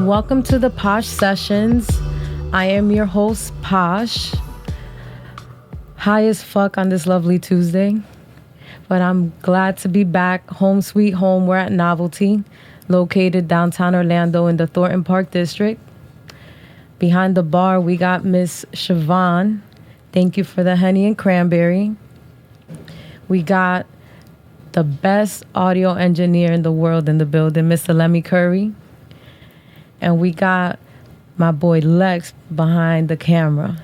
Welcome to the Posh Sessions. I am your host, Posh. High as fuck on this lovely Tuesday. But I'm glad to be back. Home sweet home. We're at Novelty, located downtown Orlando in the Thornton Park district. Behind the bar, we got Miss Siobhan. Thank you for the honey and cranberry. We got the best audio engineer in the world in the building, Mr. Lemy Currey. And we got my boy Lexx behind the camera.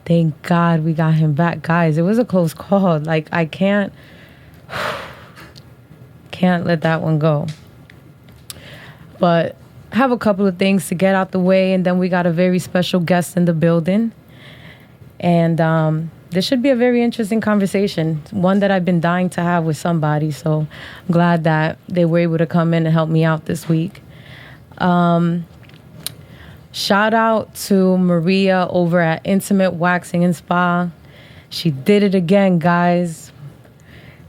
Thank God we got him back. Guys, it was a close call. Like, I can't let that one go. But I have a couple of things to get out the way, and then we got a very special guest in the building. And this should be a very interesting conversation, one that I've been dying to have with somebody. So I'm glad that they were able to come in and help me out this week. Shout out to Maria over at Intimate Waxing and Spa. She did it again, guys.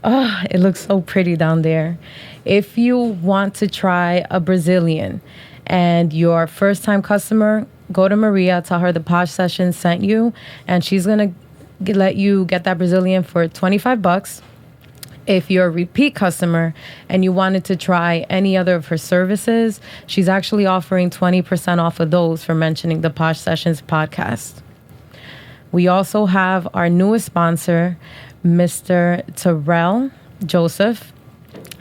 Oh, it looks so pretty down there. If you want to try a Brazilian and you're a first-time customer, go to Maria, tell her the Posh Sessions sent you, and she's going to let you get that Brazilian for $25. If you're a repeat customer and you wanted to try any other of her services, she's actually offering 20% off of those for mentioning the Posh Sessions podcast. We also have our newest sponsor, Mr. Terrell Joseph.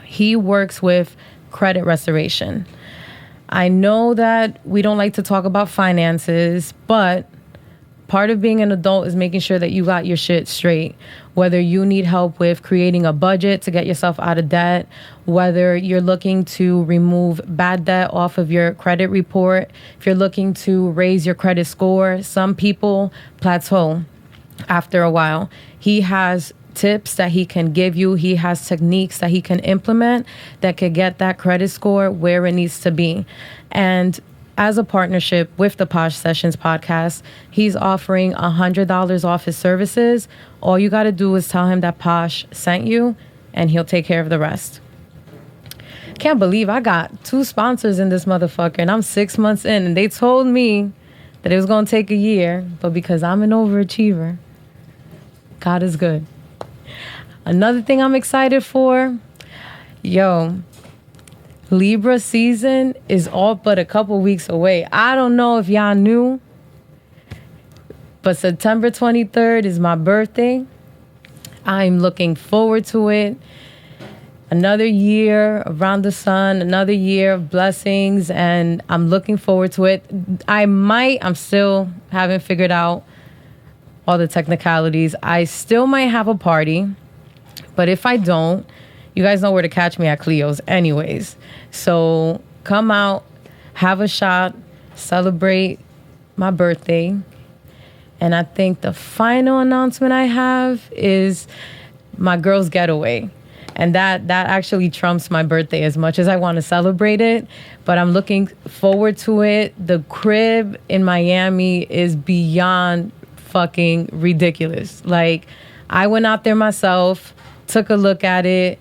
He works with credit restoration. I know that we don't like to talk about finances, but part of being an adult is making sure that you got your shit straight. Whether you need help with creating a budget to get yourself out of debt, whether you're looking to remove bad debt off of your credit report, if you're looking to raise your credit score, some people plateau after a while. He has tips that he can give you. He has techniques that he can implement that could get that credit score where it needs to be. And as a partnership with the Posh Sessions podcast, he's offering $100 off his services. All you got to do is tell him that Posh sent you, and he'll take care of the rest. Can't believe I got 2 sponsors in this motherfucker, and I'm 6 months in, and they told me that it was going to take a year, but because I'm an overachiever, God is good. Another thing I'm excited for, Libra season is all but a couple weeks away. I don't know if y'all knew, but September 23rd is my birthday. I'm looking forward to it. Another year around the sun, another year of blessings, and I'm looking forward to it. I'm still haven't figured out all the technicalities. I still might have a party, but if I don't, you guys know where to catch me at Cleo's anyways. So come out, have a shot, celebrate my birthday. And I think the final announcement I have is my girls' getaway. And that actually trumps my birthday as much as I want to celebrate it. But I'm looking forward to it. The crib in Miami is beyond fucking ridiculous. Like, I went out there myself, took a look at it.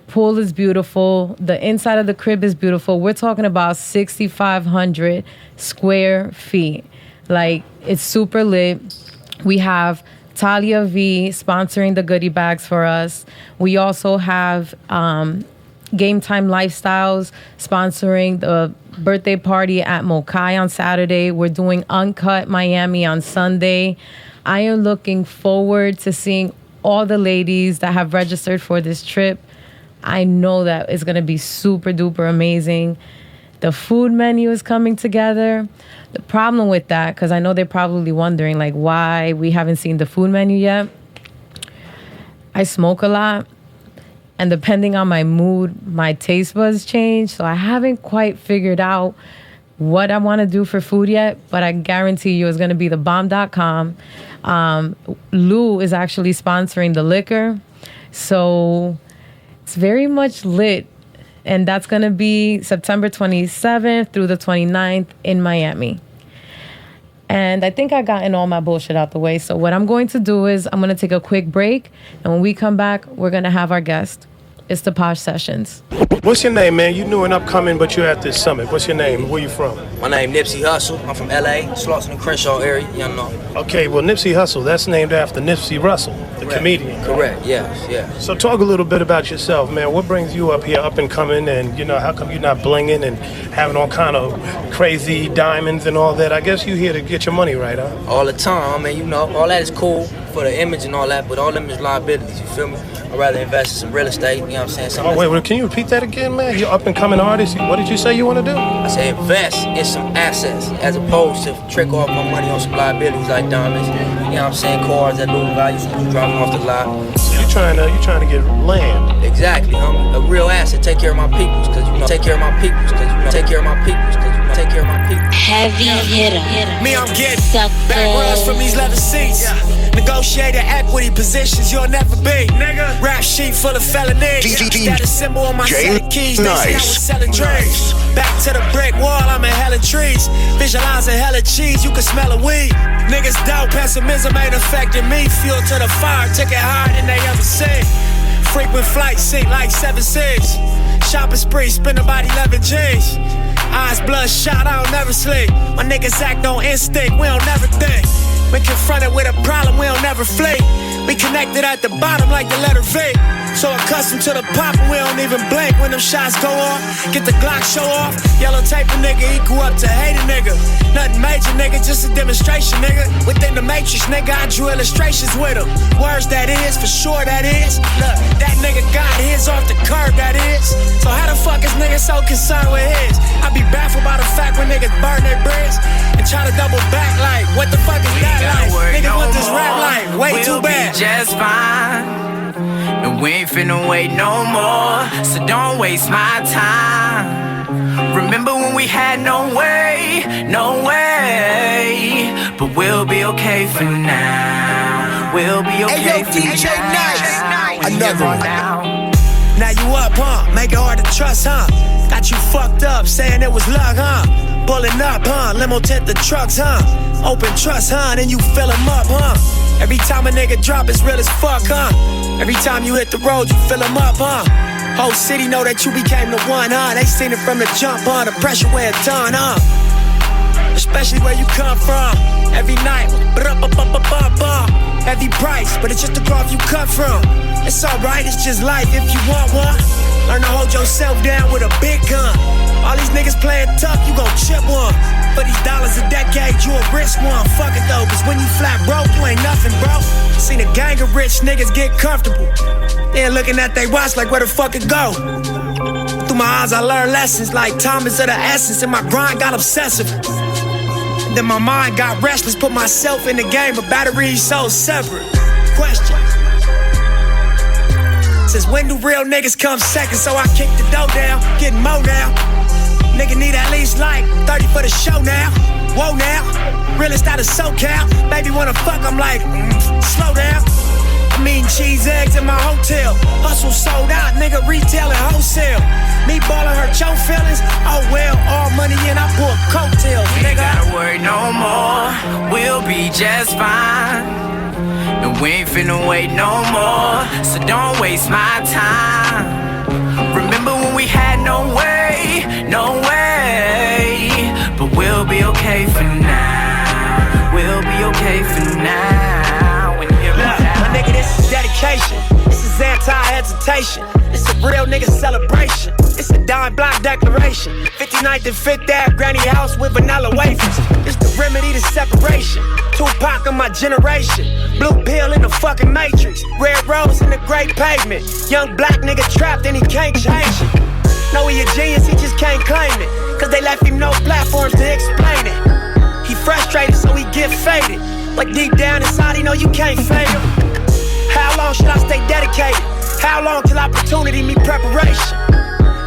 Pool is beautiful. The inside of the crib is beautiful. We're talking about 6,500 square feet. Like, it's super lit. We have Talia V sponsoring the goodie bags for us. We also have Game Time Lifestyles sponsoring the birthday party at Mokai on Saturday. We're doing Uncut Miami on Sunday. I am looking forward to seeing all the ladies that have registered for this trip. I know that it's going to be super duper amazing. The food menu is coming together. The problem with that, because I know they're probably wondering like why we haven't seen the food menu yet. I smoke a lot, and depending on my mood, my taste buds change. So I haven't quite figured out what I want to do for food yet, but I guarantee you it's going to be thebomb.com. Lou is actually sponsoring the liquor. So it's very much lit. And that's going to be September 27th through the 29th in Miami. And I think I've gotten all my bullshit out the way. So what I'm going to do is I'm going to take a quick break. And when we come back, we're going to have our guest. It's the Posh Sessions. What's your name, man? You new and upcoming, but you're at this summit. What's your name? Where you from? My name Nipsey Hussle. I'm from LA, Slauson and Crenshaw area. You know. Okay, well, Nipsey Hussle, that's named after Nipsey Russell, the comedian. Correct, yes. So talk a little bit about yourself, man. What brings you up here, up and coming, and, how come you're not blinging and having all kind of crazy diamonds and all that? I guess you here to get your money right, huh? All the time. I mean, all that is cool for the image and all that, but all them is liabilities, you feel me? I'd rather invest in some real estate, you know what I'm saying? Wait, can you repeat that again, man? You're up and coming artist. What did you say you want to do? I say invest in some assets as opposed to trick off my money on some liabilities like diamonds, you know what I'm saying? Cars that lose value, so you drop them off the lot. You're trying to get land. Exactly, a real asset. Take care of my peoples, take care of my peoples, take care of my peoples, take care of my peoples. Heavy hitter. Me, I'm getting back rubs from these leather seats. Negotiated equity positions you'll never be. Nigga. Rap sheet full of felonies. Status symbol on my set of keys. They say I was selling dreams. Back to the brick wall, I'm in hella trees. Visualizing hella cheese, you can smell a weed. Niggas doubt pessimism ain't affecting me. Fuel to the fire, took it higher than they ever seen. Frequent flight seat like 7-6. Shopping spree, spend about 11 G's. Eyes bloodshot, I don't never sleep. My niggas act on instinct, we don't never think. When confronted with a problem, we don't never flee. We connected at the bottom like the letter V. So accustomed to the pop, we don't even blink when them shots go off. Get the Glock show off. Yellow tape a nigga equal up to hate a nigga. Nothing major, nigga, just a demonstration, nigga. Within the matrix, nigga, I drew illustrations with them. Words that is, for sure that is. Look, that nigga got his off the curb, that is. So how the fuck is niggas so concerned with his? I be baffled by the fact when niggas burn their bridge and try to double back like, what the fuck is that like? Nigga, what this rap like? Way too bad. Just fine. And we ain't finna wait no more, so don't waste my time. Remember when we had no way, but we'll be okay for now. We'll be okay for DJ now. Nice. Another one. Now you up, huh? Make it hard to trust, huh? Got you fucked up, saying it was luck, huh? Pulling up, huh? Limo tint the trucks, huh? Open trust, huh? Then you fill 'em up, huh? Every time a nigga drop, it's real as fuck, huh? Every time you hit the road, you fill 'em up, huh? Whole city know that you became the one, huh? They seen it from the jump, huh? The pressure weigh a ton, huh? Especially where you come from. Every night, heavy price, but it's just the cloth you cut from. It's alright, it's just life if you want one. Learn to hold yourself down with a big gun. All these niggas playing tough, you gon' chip one. For these dollars a decade, you a risk one. Fuck it though, cause when you flat broke, you ain't nothing, bro. Seen a gang of rich niggas get comfortable. Then looking at they watch like where the fuck it go. Through my eyes I learned lessons like time is of the essence. And my grind got obsessive. And then my mind got restless, put myself in the game, but batteries so separate. Question. Since when do real niggas come second? So I kick the dough down, getting more now. Nigga need at least like 30 for the show now. Whoa now, realest out of SoCal. Baby wanna fuck, I'm like, slow down. I'm eating cheese eggs in my hotel. Hustle sold out, nigga retail and wholesale. Me ballin' hurt your feelings? Oh well, all money in, I pull coattails, nigga. Ain't gotta worry no more, we'll be just fine. And we ain't finna wait no more, so don't waste my time. Remember when we had no way, but we'll be okay for now. We'll be okay for now. When you look, my nigga, this is dedication. This is anti-hesitation. This a real nigga celebration. It's a dime block declaration. 59th and 5th Ave, granny house with vanilla wafers. It's the remedy to separation. Tupac of my generation. Blue pill in the fucking matrix. Red rose in the great pavement. Young black nigga trapped and he can't change it. Know he a genius, he just can't claim it. Cause they left him no platforms to explain it. He frustrated so he get faded. But deep down inside he know you can't fade him. How long should I stay dedicated? How long till opportunity meet preparation?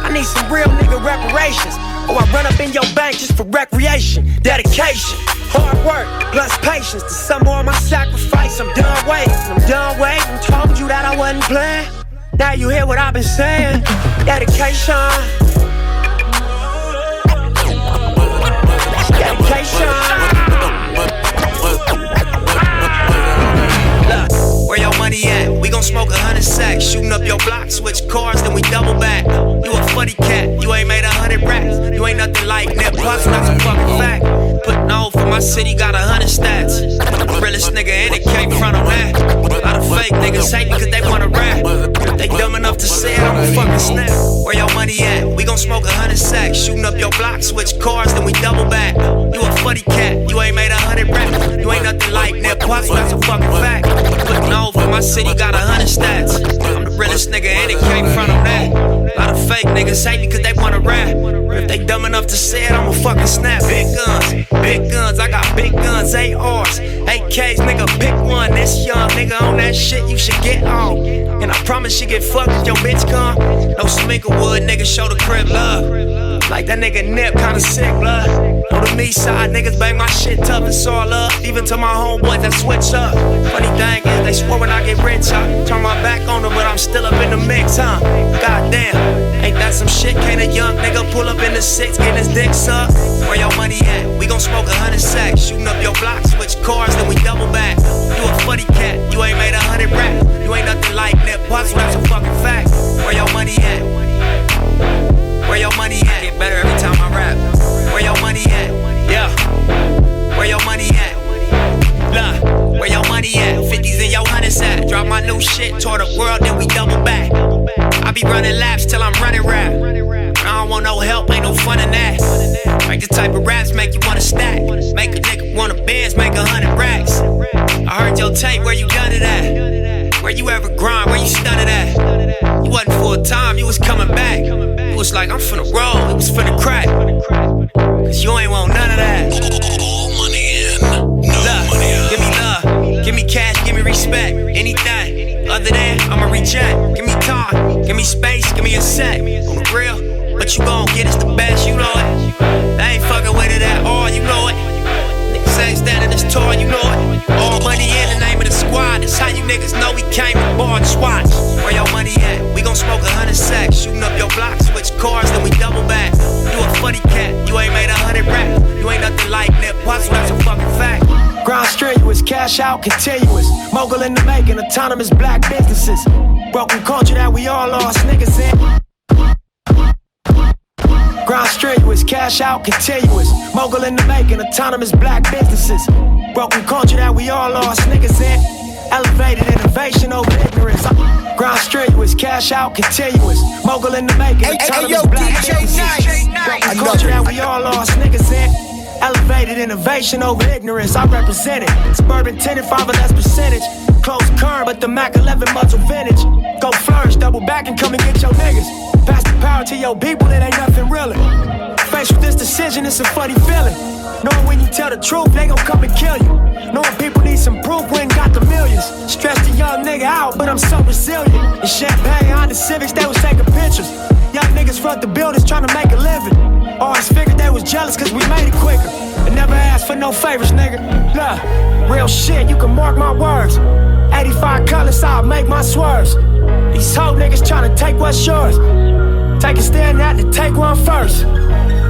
I need some real nigga reparations. Or I run up in your bank just for recreation. Dedication, hard work, plus patience. To some more of my sacrifice, I'm done waiting. Told you that I wasn't playing. Now you hear what I've been saying. Dedication. Look, where your money at? We gon' gon' smoke 100 sacks. Shooting up your block, switch cars, then we double back. You a funny cat, you ain't made 100 racks. You ain't nothing like Nip Plus, that's a fucking fact. Putting on for my city, got 100 stats. Realest nigga in it, can't front on that. A lot of fake niggas hate me cause they wanna rap. If they dumb enough to say it, I'ma fucking snap. Where your money at? We gon' smoke 100 sacks. Shooting up your block, switch cars, then we double back. You a funny cat, you ain't made 100 racks. You ain't nothing like Nip Plus, that's a fucking fact. Putting on for my city, got 100 stats. I'm the realest nigga in it, can't front on that. A lot of fake niggas hate me cause they wanna rap. If they dumb enough to say it, I'ma fucking snap. Big guns, I got big guns, ARs, AKs, nigga, pick one. This young nigga on that shit, you should get on. And I promise you get fucked if your bitch come. No Sminklewood, nigga, show the crib love. Like that nigga Nip, kinda sick, blood. On the me side, niggas bang my shit tough, it's all up. Even to my homeboys that switch up. Funny thing is, they swore when I get rich, I turn my back on them, but I'm still up in the mix, huh? Goddamn, ain't that some shit? Can't a young nigga pull up in the 6, getting his dick sucked? Where your money at? We gon' smoke 100 sacks. Shooting up your block, switch cars, then we double back. You a funny cat, you ain't made 100 racks. You ain't nothing like Nip Plus, that's a fucking fact. Where your money at? Where your money at? Get better every time I rap. Where your money at? Yeah. Where your money at? Look, where your money at? 50s in your 100s at. Drop my new shit, tour the world, then we double back. I be running laps till I'm running rap. I don't want no help, ain't no fun in that. Like the type of raps make you wanna stack. Make a nigga wanna Benz, make 100 racks. I heard your tape, where you done it at? Where you ever grind, where you stunned at? You wasn't full time, you was coming back. You was like, I'm finna roll, it was finna crack. Cause you ain't want none of that. All money in, no money out. Give me love, give me cash, give me respect. Anything other than I'ma reject. Give me time, give me space, give me a sec. On the real, what you gon' get is the best, you know it. They ain't fucking with it at all, you know it. Niggas ain't standing this tall, you know it. All money in the name of the squad. That's how you niggas know we came to bar and swatch. Where your money at? We gon' smoke 100 sacks. Shooting up your block, switch cars, then we double back. You a funny cat, you ain't made 100 racks. You ain't nothing like Nip Plus, that's a fucking fact. Grind strenuous, cash out continuous. Mogul in the making, autonomous black businesses. Broken culture that we all lost niggas in. Grind strenuous, cash out continuous. Mogul in the making, autonomous black businesses. Broken culture that we all lost niggas in. Elevated innovation over ignorance. Grind strenuous, cash out continuous. Mogul in the making, autonomous black businesses. Broken culture that we all lost niggas in. Elevated innovation over ignorance, I represent it. Suburban tinted, 5 or less percentage. Close current, but the Mac 11 muzzle vintage. Go flourish, double back and come and get your niggas. Pass the power to your people, it ain't nothing really. Faced with this decision, it's a funny feeling. Knowing when you tell the truth, they gon' come and kill you. Knowing people need some proof, we ain't got the millions. Stressed a young nigga out, but I'm so resilient. In Champagne, Honda Civics, they was taking pictures. Young niggas front the buildings trying to make a living. Always figured they was jealous cause we made it quicker. And never asked for no favors, nigga. Look, real shit, you can mark my words. 85 colors, I'll make my swerves. These hoe niggas tryna take what's yours. Take a stand out to take one first.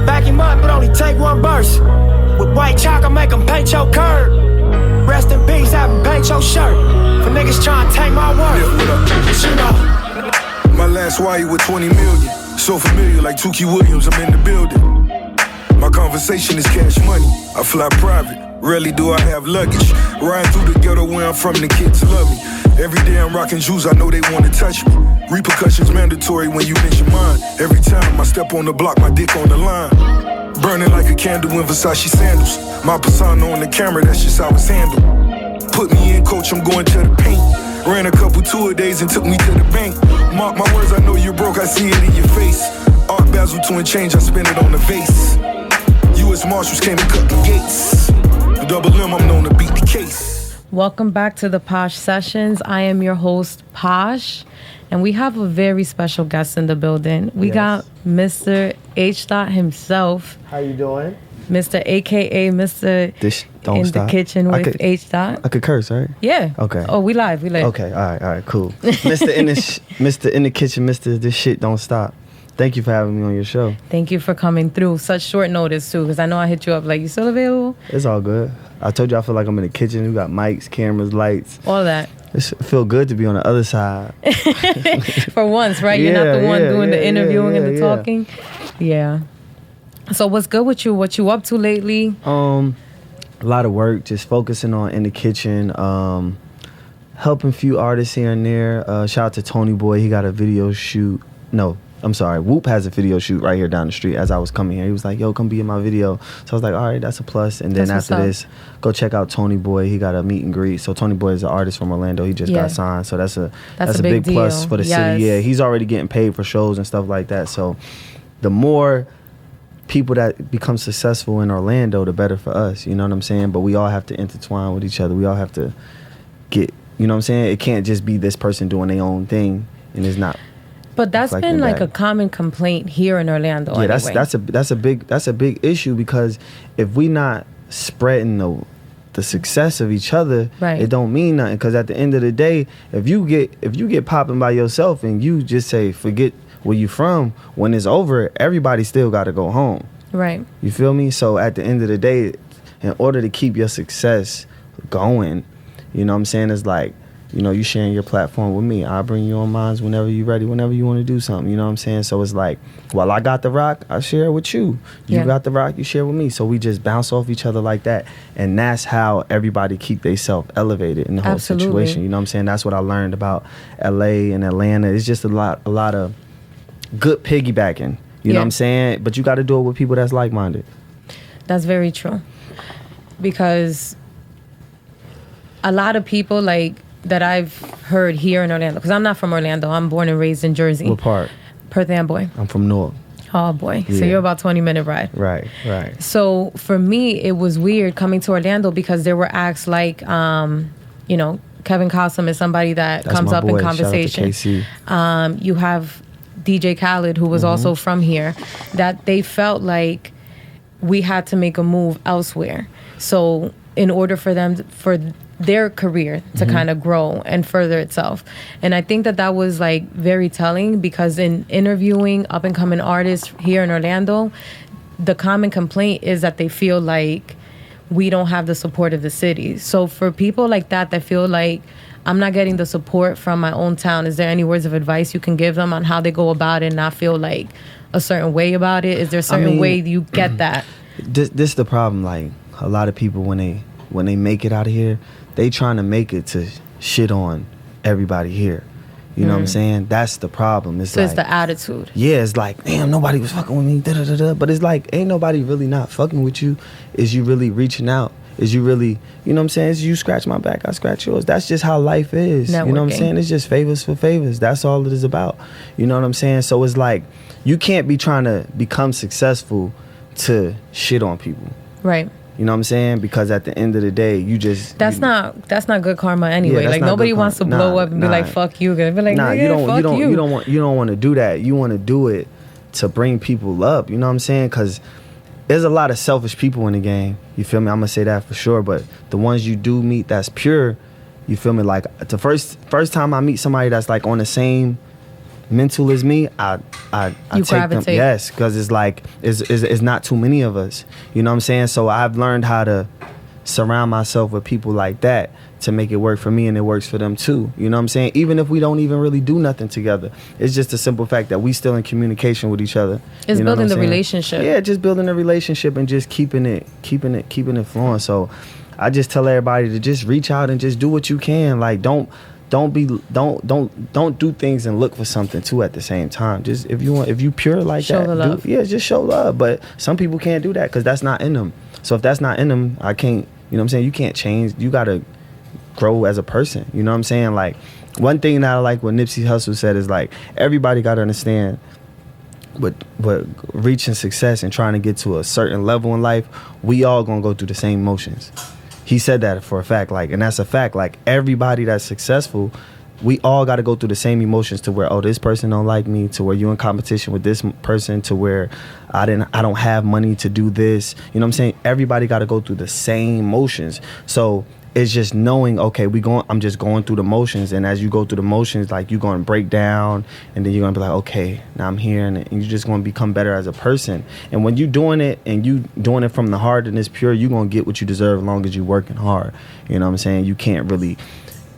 Back him up, but only take one burst. With white chalk, I make them paint your curb. Rest in peace, have them paint your shirt. For niggas tryna take my word. Yeah, what up? But you know. My last wire with 20 million. So familiar, like Tukey Williams, I'm in the building. My conversation is cash money. I fly private, rarely do I have luggage. Riding through the ghetto where I'm from, the kids love me. Every day I'm rocking shoes, I know they wanna touch me. Repercussions mandatory when you mention mine. Every time I step on the block, my dick on the line. Burning like a candle in Versace sandals. My persona on the camera, that's just how it's handled. Put me in, coach, I'm going to the paint. Ran a couple tour days and took me to the bank. Mark my words, I know you're broke, I see it in your face. Art Basel to and change, I spend it on the vase. U.S. Marshals came and cut the gates. The double M, I'm known to beat the case. Welcome back to the Posh Sessions. I am your host, Posh, and we have a very special guest in the building. We got Mr. H. himself. How you doing? Mr. AKA Mr. Don't in stop. the kitchen with H. I could curse, right? Yeah. Okay. Oh, we live. Okay, all right, cool. Mr. in the kitchen, Mr. This shit don't stop. Thank you for having me on your show. Thank you for coming through. Such short notice, too, because I know I hit you up like, you still available? It's all good. I told you I feel like I'm in the kitchen. We got mics, cameras, lights. All that. It feel good to be on the other side. For once, right? You're not the one doing the interviewing and the talking. Yeah. So what's good with you? What you up to lately? A lot of work, just focusing on in the kitchen, helping a few artists here and there. Shout out to Tony Boy. He got a video shoot. No, I'm sorry. Whoop has a video shoot right here down the street as I was coming here. He was like, yo, come be in my video. So I was like, all right, that's a plus. And then after this, go check out Tony Boy. He got a meet and greet. So Tony Boy is an artist from Orlando. He just got signed. So that's a big plus for the city. Yeah, he's already getting paid for shows and stuff like that. So the more people that become successful in Orlando, the better for us. You know what I'm saying? But we all have to intertwine with each other. We all have to get, you know what I'm saying? It can't just be this person doing their own thing and it's not. But that's been like a common complaint here in Orlando. Yeah, anyway. that's a big issue, because if we not spreading the success of each other, it don't mean nothing. Because at the end of the day, if you get popping by yourself and you just say forget where you from, when it's over, everybody still got to go home. Right. You feel me? So at the end of the day, in order to keep your success going, you know what I'm saying, it's like, you know, you sharing your platform with me. I'll bring you on mine whenever you're ready, whenever you want to do something. You know what I'm saying? So it's like, well, I got the rock, I share it with you. You got the rock, you share with me. So we just bounce off each other like that. And that's how everybody keep themselves elevated in the whole situation. You know what I'm saying? That's what I learned about LA and Atlanta. It's just a lot of good piggybacking. You know what I'm saying? But you got to do it with people that's like-minded. That's very true. Because a lot of people like that I've heard here in Orlando, because I'm not from Orlando. I'm born and raised in Jersey. What part? Perth Amboy. I'm from North. Oh, boy. Yeah. So you're about 20-minute ride. Right. So for me, it was weird coming to Orlando because there were acts like, you know, Kevin Costner is somebody that comes up in conversation. Shout out to KC. You have DJ Khaled, who was also from here, that they felt like we had to make a move elsewhere. So in order for them, for their career to kind of grow and further itself. And I think that was like very telling, because in interviewing up and coming artists here in Orlando, the common complaint is that they feel like we don't have the support of the city. So for people like that feel like I'm not getting the support from my own town, is there any words of advice you can give them on how they go about it and not feel like a certain way about it? Is there a certain way you get that? This is the problem. Like a lot of people when they make it out of here, they trying to make it to shit on everybody here. You know what I'm saying? That's the problem. It's the attitude. Yeah, it's like, damn, nobody was fucking with me. Da-da-da-da. But it's like, ain't nobody really not fucking with you. Is you really reaching out? Is you really, you know what I'm saying? Is you scratch my back, I scratch yours. That's just how life is. Networking. You know what I'm saying? It's just favors for favors. That's all it is about. You know what I'm saying? So it's like, you can't be trying to become successful to shit on people. Right. You know what I'm saying? Because at the end of the day, you just that's not good karma anyway. Like nobody wants to blow up and be like, "Fuck you," gonna be like, you don't want to do that. You want to do it to bring people up. You know what I'm saying? Because there's a lot of selfish people in the game. You feel me? I'm gonna say that for sure. But the ones you do meet that's pure, you feel me? Like the first time I meet somebody that's like on the same mental as me, I take gravitate. them. Yes, because it's like it's not too many of us. You know what I'm saying? So I've learned how to surround myself with people like that to make it work for me, and it works for them too. You know what I'm saying? Even if we don't even really do nothing together, it's just a simple fact that we still in communication with each other. It's you know building the relationship. Yeah, just building a relationship and just keeping it flowing. So I just tell everybody to just reach out and just do what you can. Like don't do things and look for something too at the same time. Just if you pure like show that, the love. Just show love. But some people can't do that because that's not in them. So if that's not in them, I can't. You know what I'm saying? You can't change. You gotta grow as a person. You know what I'm saying? Like one thing that I like what Nipsey Hussle said is like everybody gotta understand. But reaching success and trying to get to a certain level in life, we all gonna go through the same motions. He said that for a fact, like, and that's a fact. Like everybody that's successful, we all got to go through the same emotions to where, oh, this person don't like me, to where you in competition with this person, to where I don't have money to do this. You know what I'm saying? Everybody got to go through the same motions. So it's just knowing, okay, I'm just going through the motions, and as you go through the motions, like you're going to break down, and then you're going to be like, okay, now I'm here, and you're just going to become better as a person. And when you're doing it, and you doing it from the heart and it's pure, you're going to get what you deserve as long as you're working hard. You know what I'm saying? You can't really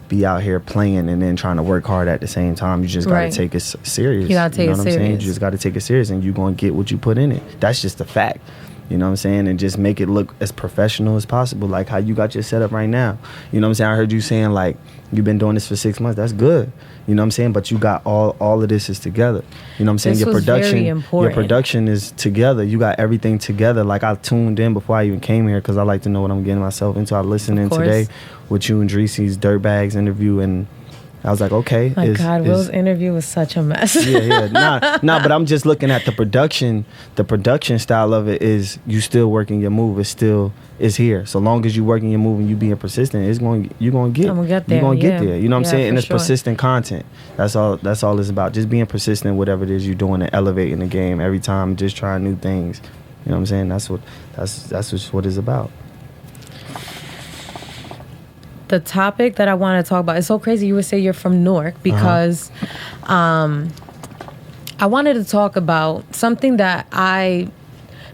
be out here playing and then trying to work hard at the same time. You just gotta take it serious. You gotta take it serious. I'm saying? You just gotta take it serious, and you're gonna get what you put in it. That's just a fact. You know what I'm saying? And just make it look as professional as possible, like how you got your setup right now. You know what I'm saying? I heard you saying like you've been doing this for 6 months. That's good. You know what I'm saying? But you got all of this is together. You know what I'm saying? This was very important. Your production is together. You got everything together. Like I tuned in before I even came here because I like to know what I'm getting myself into. I listened in today with you and Dreesy's Dirtbags interview, and I was like, okay. My God, Will's interview was such a mess. Yeah. Nah, but I'm just looking at the production. The production style of it is you still working your move. It's here. So long as you working your move and you being persistent, you're gonna get there. I'm gonna get there. You're gonna get there. You know what I'm saying? And it's sure. persistent content. That's all it's about. Just being persistent, whatever it is you're doing, and elevating the game every time, just trying new things. You know what I'm saying? That's just what it's about. The topic that I want to talk about, it's so crazy you would say you're from Newark because I wanted to talk about something that I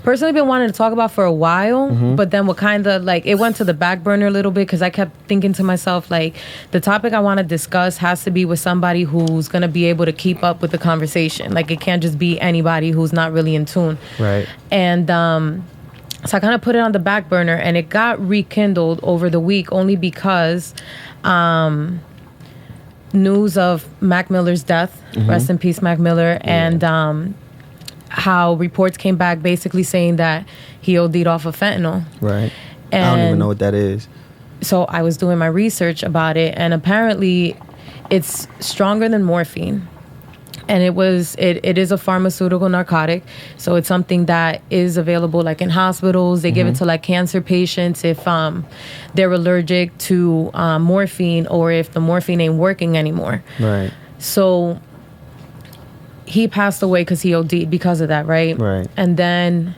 personally been wanting to talk about for a while, but then what kind of like it went to the back burner a little bit because I kept thinking to myself like the topic I want to discuss has to be with somebody who's going to be able to keep up with the conversation. Like it can't just be anybody who's not really in tune. Right. And so I kind of put it on the back burner, and it got rekindled over the week only because news of Mac Miller's death, rest in peace, Mac Miller, and how reports came back basically saying that he OD'd off of fentanyl. Right. And I don't even know what that is. So I was doing my research about it, and apparently it's stronger than morphine. And it is a pharmaceutical narcotic, so it's something that is available like in hospitals. They give it to like cancer patients if they're allergic to morphine or if the morphine ain't working anymore. Right. So he passed away because he OD'd because of that, right? Right. And then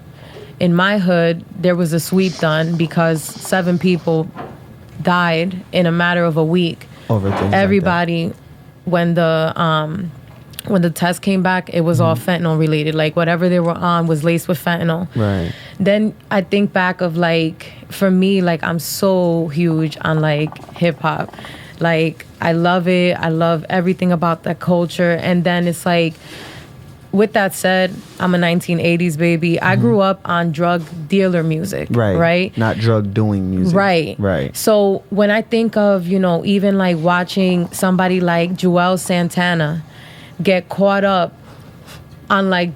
in my hood, there was a sweep done because 7 people died in a matter of a week. Over things Everybody, like that. When the test came back, it was all fentanyl related. Like whatever they were on was laced with fentanyl. Right. Then I think back of like, for me, like I'm so huge on like hip hop. Like I love it. I love everything about that culture. And then it's like, with that said, I'm a 1980s baby. I grew up on drug dealer music. Right. Right. Not drug doing music. Right. Right. So when I think of, even like watching somebody like Joel Santana get caught up on like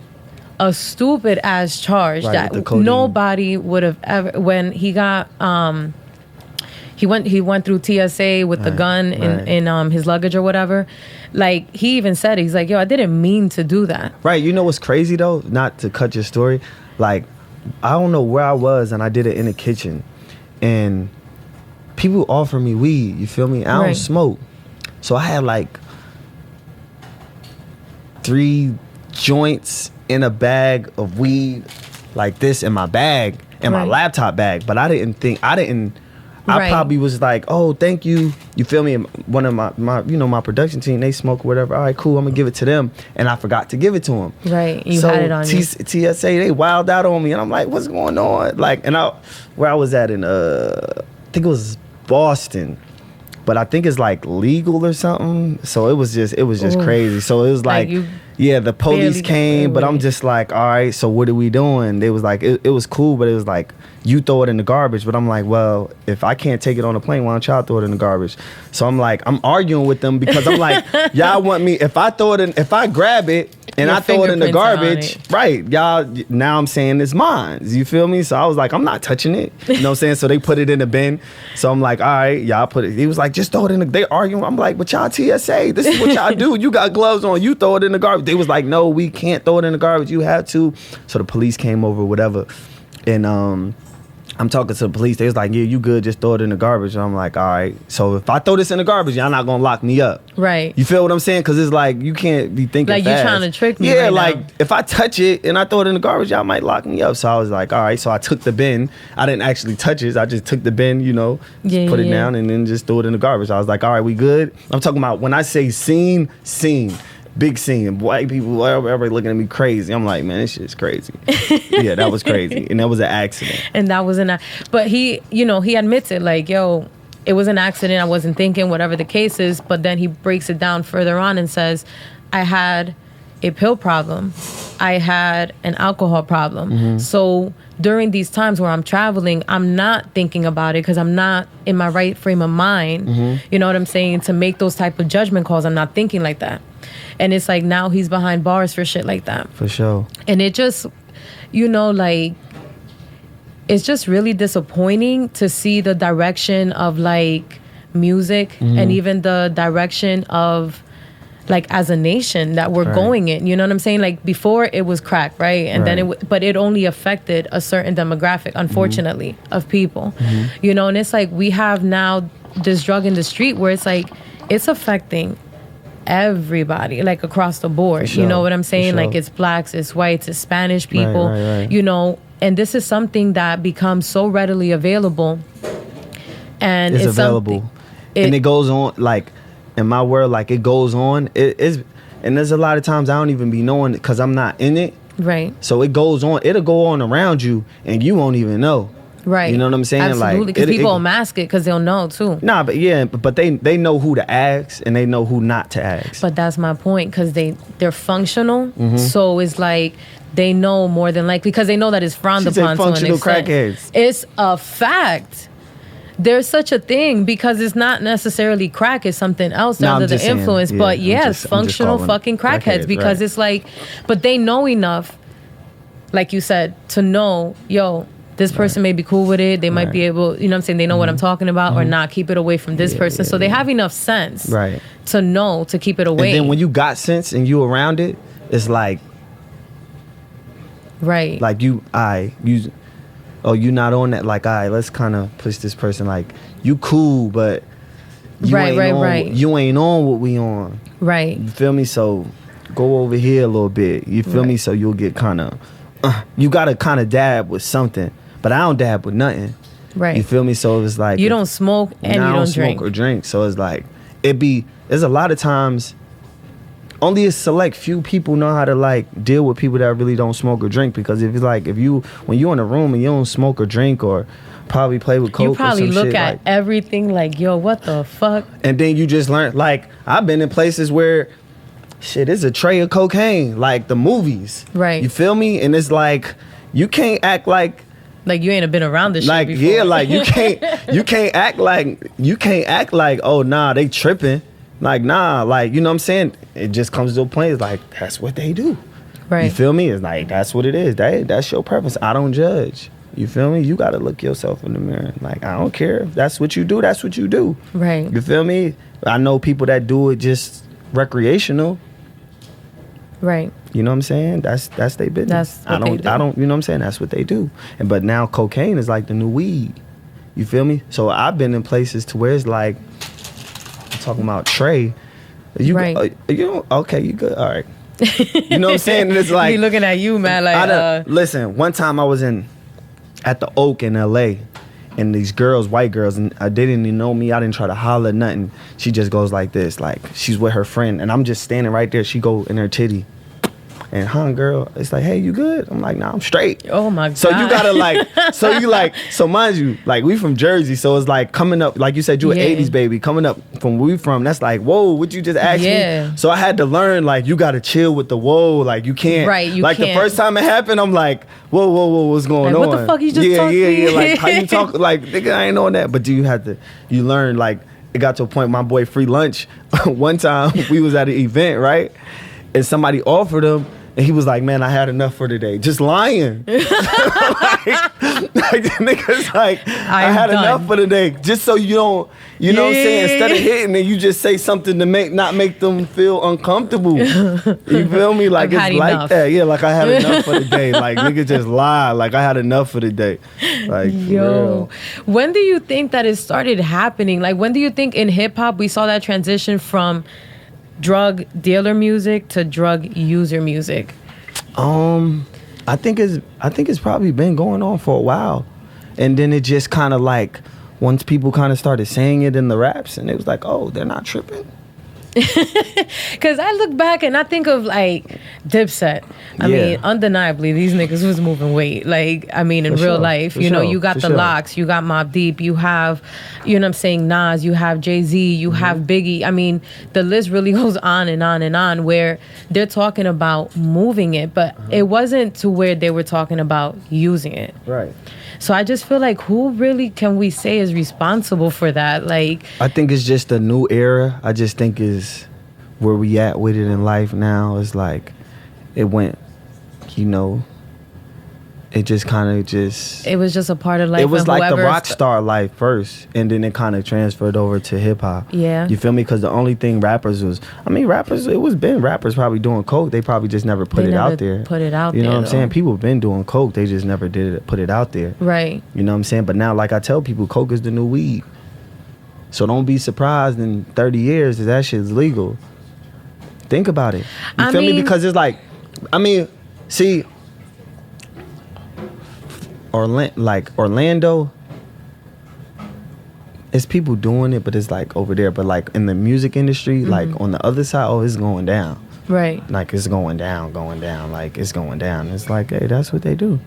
a stupid ass charge that nobody would have ever, when he got he went through TSA with the gun in his luggage or whatever. Like he even said, he's like, yo, I didn't mean to do that. Right. You know what's crazy though? Not to cut your story. Like I don't know where I was and I did it in the kitchen and people offer me weed, you feel me? I don't smoke. So I had like 3 joints in a bag of weed like this in my bag, in my laptop bag. But I probably was like, oh, thank you. You feel me? One of my production team, they smoke or whatever. All right, cool. I'm going to give it to them. And I forgot to give it to them. Right. You had it on you. TSA, they wilded out on me. And I'm like, what's going on? Like, and where I was at in, I think it was Boston. But I think it's like legal or something. So it was just crazy. So it was like the police came, but I'm just like, all right, so what are we doing? They was like, it was cool, but it was like, you throw it in the garbage. But I'm like, well, if I can't take it on the plane, why don't y'all throw it in the garbage? So I'm like, I'm arguing with them because I'm like, y'all want me, if I grab it and I throw it in the garbage, right, y'all, now I'm saying it's mine. You feel me? So I was like, I'm not touching it. You know what I'm saying? So they put it in the bin. So I'm like, all right, y'all put it. He was like, just throw it in the, they arguing. I'm like, but y'all TSA, this is what y'all do. You got gloves on, you throw it in the garbage. They was like, no, we can't throw it in the garbage. You have to. So the police came over, whatever. And I'm talking to the police. They was like, yeah, you good, just throw it in the garbage. And I'm like, all right. So if I throw this in the garbage, y'all not gonna lock me up. Right. You feel what I'm saying? Because it's like, you can't be thinking like fast. You trying to trick me. Yeah, right like now. If I touch it and I throw it in the garbage, y'all might lock me up. So I was like, all right. So I took the bin. I didn't actually touch it. I just took the bin, put it down and then just threw it in the garbage. I was like, all right, we good? I'm talking about when I say scene. Big scene. White people, everybody looking at me crazy. I'm like, man, this shit's crazy. Yeah, that was crazy. And that was an accident. And that was but he, he admits it, like, yo, it was an accident. I wasn't thinking, whatever the case is. But then he breaks it down further on and says, I had a pill problem. I had an alcohol problem. So during these times where I'm traveling, I'm not thinking about it because I'm not in my right frame of mind. You know what I'm saying? To make those type of judgment calls, I'm not thinking like that. And it's like now he's behind bars for shit like that. For sure. And it just, you know, like, it's just really disappointing to see the direction of like music and even the direction of like as a nation that we're going in. You know what I'm saying? Like before it was crack, right? And then but it only affected a certain demographic, unfortunately, of people. You know, and it's like we have now this drug in the street where it's like it's affecting everybody, like across the board. Sure. You know what I'm saying? Like it's blacks, it's whites, it's Spanish people, you know. And this is something that becomes so readily available. And it's available. And it goes on, like, in my world, like, it goes on. It is, and there's a lot of times I don't even be knowing it because I'm not in it. Right. So it goes on. It'll go on around you, and you won't even know. Right. You know what I'm saying? Absolutely. Because people will mask it because they'll know, too. Nah, but yeah, but they know who to ask, and they know who not to ask. But that's my point, because they're functional. So it's like... They know more than likely because they know that it's frowned upon. Functional crackheads. It's a fact. There's such a thing because it's not necessarily crack. It's something else under the influence. Saying, but yes, functional fucking crackheads because it's like, but they know enough, like you said, to know, yo, this person may be cool with it. They might be able, you know what I'm saying? They know what I'm talking about or not keep it away from this person. So they have enough sense to know to keep it away. And then when you got sense and you around it, it's like, like you not on that. Like, let's kind of push this person. Like, you cool, but you ain't on what we on. Right. You feel me? So go over here a little bit. You feel me? So you'll get kind of. You gotta kind of dab with something, but I don't dab with nothing. Right. You feel me? So it's like you don't smoke and you don't drink. Smoke or drink. So it's like there's a lot of times. Only a select few people know how to like deal with people that really don't smoke or drink, because if it's like when you're in a room and you don't smoke or drink or probably play with coke, you probably or some look shit, at like, everything like, yo, what the fuck? And then you just learn. Like, I've been in places where shit is a tray of cocaine, like the movies, right? You feel me? And it's like you can't act like you ain't been around this like shit before. Yeah, like you can't act like oh nah, they tripping. Like, nah, like, you know what I'm saying? It just comes to a point, it's like, that's what they do. Right. You feel me? It's like, that's what it is. That's your preference. I don't judge. You feel me? You got to look yourself in the mirror. Like, I don't care. If that's what you do, that's what you do. Right. You feel me? I know people that do it just recreational. Right. You know what I'm saying? That's their business. I don't, you know what I'm saying? That's what they do. But now cocaine is like the new weed. You feel me? So I've been in places to where it's like, talking about Trey, okay, you good, all right. You know what I'm saying? And it's like he looking at you, man. Like, listen. One time I was at the Oak in L.A. and these girls, white girls, and they didn't even know me. I didn't try to holler nothing. She just goes like this, like she's with her friend, and I'm just standing right there. She go in her titty. And girl, it's like, hey, you good? I'm like, nah, I'm straight. Oh my God. So you gotta so mind you, like we from Jersey, so it's like coming up, like you said, you an 80s baby, coming up from where we from, that's like, whoa, what you just asked me? So I had to learn, like, you gotta chill with the whoa, like you can't. Right, you like can't. The first time it happened, I'm like, whoa, what's going on? What the fuck you just talking? Yeah, like how you talk, like, nigga, I ain't on that. But you learn, like, it got to a point, my boy Free Lunch, one time we was at an event, right? And somebody offered him, and he was like, man, I had enough for today. Just lying. like the nigga's like, I had enough for today. Just so you don't, you know what I'm saying? Instead of hitting it, you just say something to not make them feel uncomfortable. You feel me? Like, it's like enough. That. Yeah, like I had enough for the day. Like, nigga just lie. Like, I had enough for the day. Like, yo. When do you think that it started happening? Like, when do you think in hip hop we saw that transition from drug dealer music to drug user music? I think it's probably been going on for a while, and then it just kind of like once people kind of started saying it in the raps, and it was like, oh, they're not tripping. Because I look back and I think of like Dipset. I mean, undeniably, these niggas was moving weight. Like, I mean, in real life, you know, you got the Locks, you got Mobb Deep, you have, you know what I'm saying, Nas, you have Jay-Z, you have Biggie. I mean, the list really goes on and on and on where they're talking about moving it, but it wasn't to where they were talking about using it. Right. So I just feel like who really can we say is responsible for that? Like, I think it's just a new era. I just think is where we at with it in life now. It's like it went, you know, it just kind of just... It was just a part of life. It was like the rock star life first, and then it kind of transferred over to hip hop. Yeah. You feel me? Because the only thing rappers was... I mean, rappers probably doing coke. They probably just never put it out there. Put it out there. You know what I'm saying? People have been doing coke. They just never put it out there. Right. You know what I'm saying? But now, like I tell people, coke is the new weed. So don't be surprised in 30 years that shit's legal. Think about it. You feel me? Because it's like... I mean, see... Orlando, it's people doing it, but it's like over there. But like in the music industry, like on the other side, it's going down. Right. Like it's going down. Like it's going down. It's like, hey, that's what they do.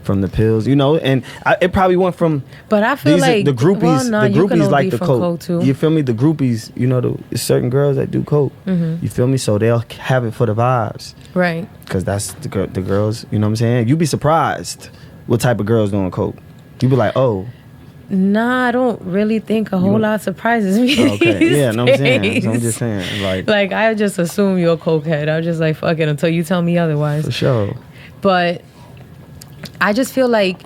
From the pills, you know, and it probably went from. But I feel like the groupies, the groupies like the coke. Too. You feel me? The groupies, you know, there's certain girls that do coke. You feel me? So they'll have it for the vibes. Right. Because that's the girls. You know what I'm saying? You'd be surprised what type of girls doing coke. You be like, oh. Nah, I don't really think a whole lot surprises me. Okay, yeah, know what I'm saying. So I'm just saying, like I just assume you're a cokehead. I'm just like, fuck it until you tell me otherwise. For sure. But I just feel like,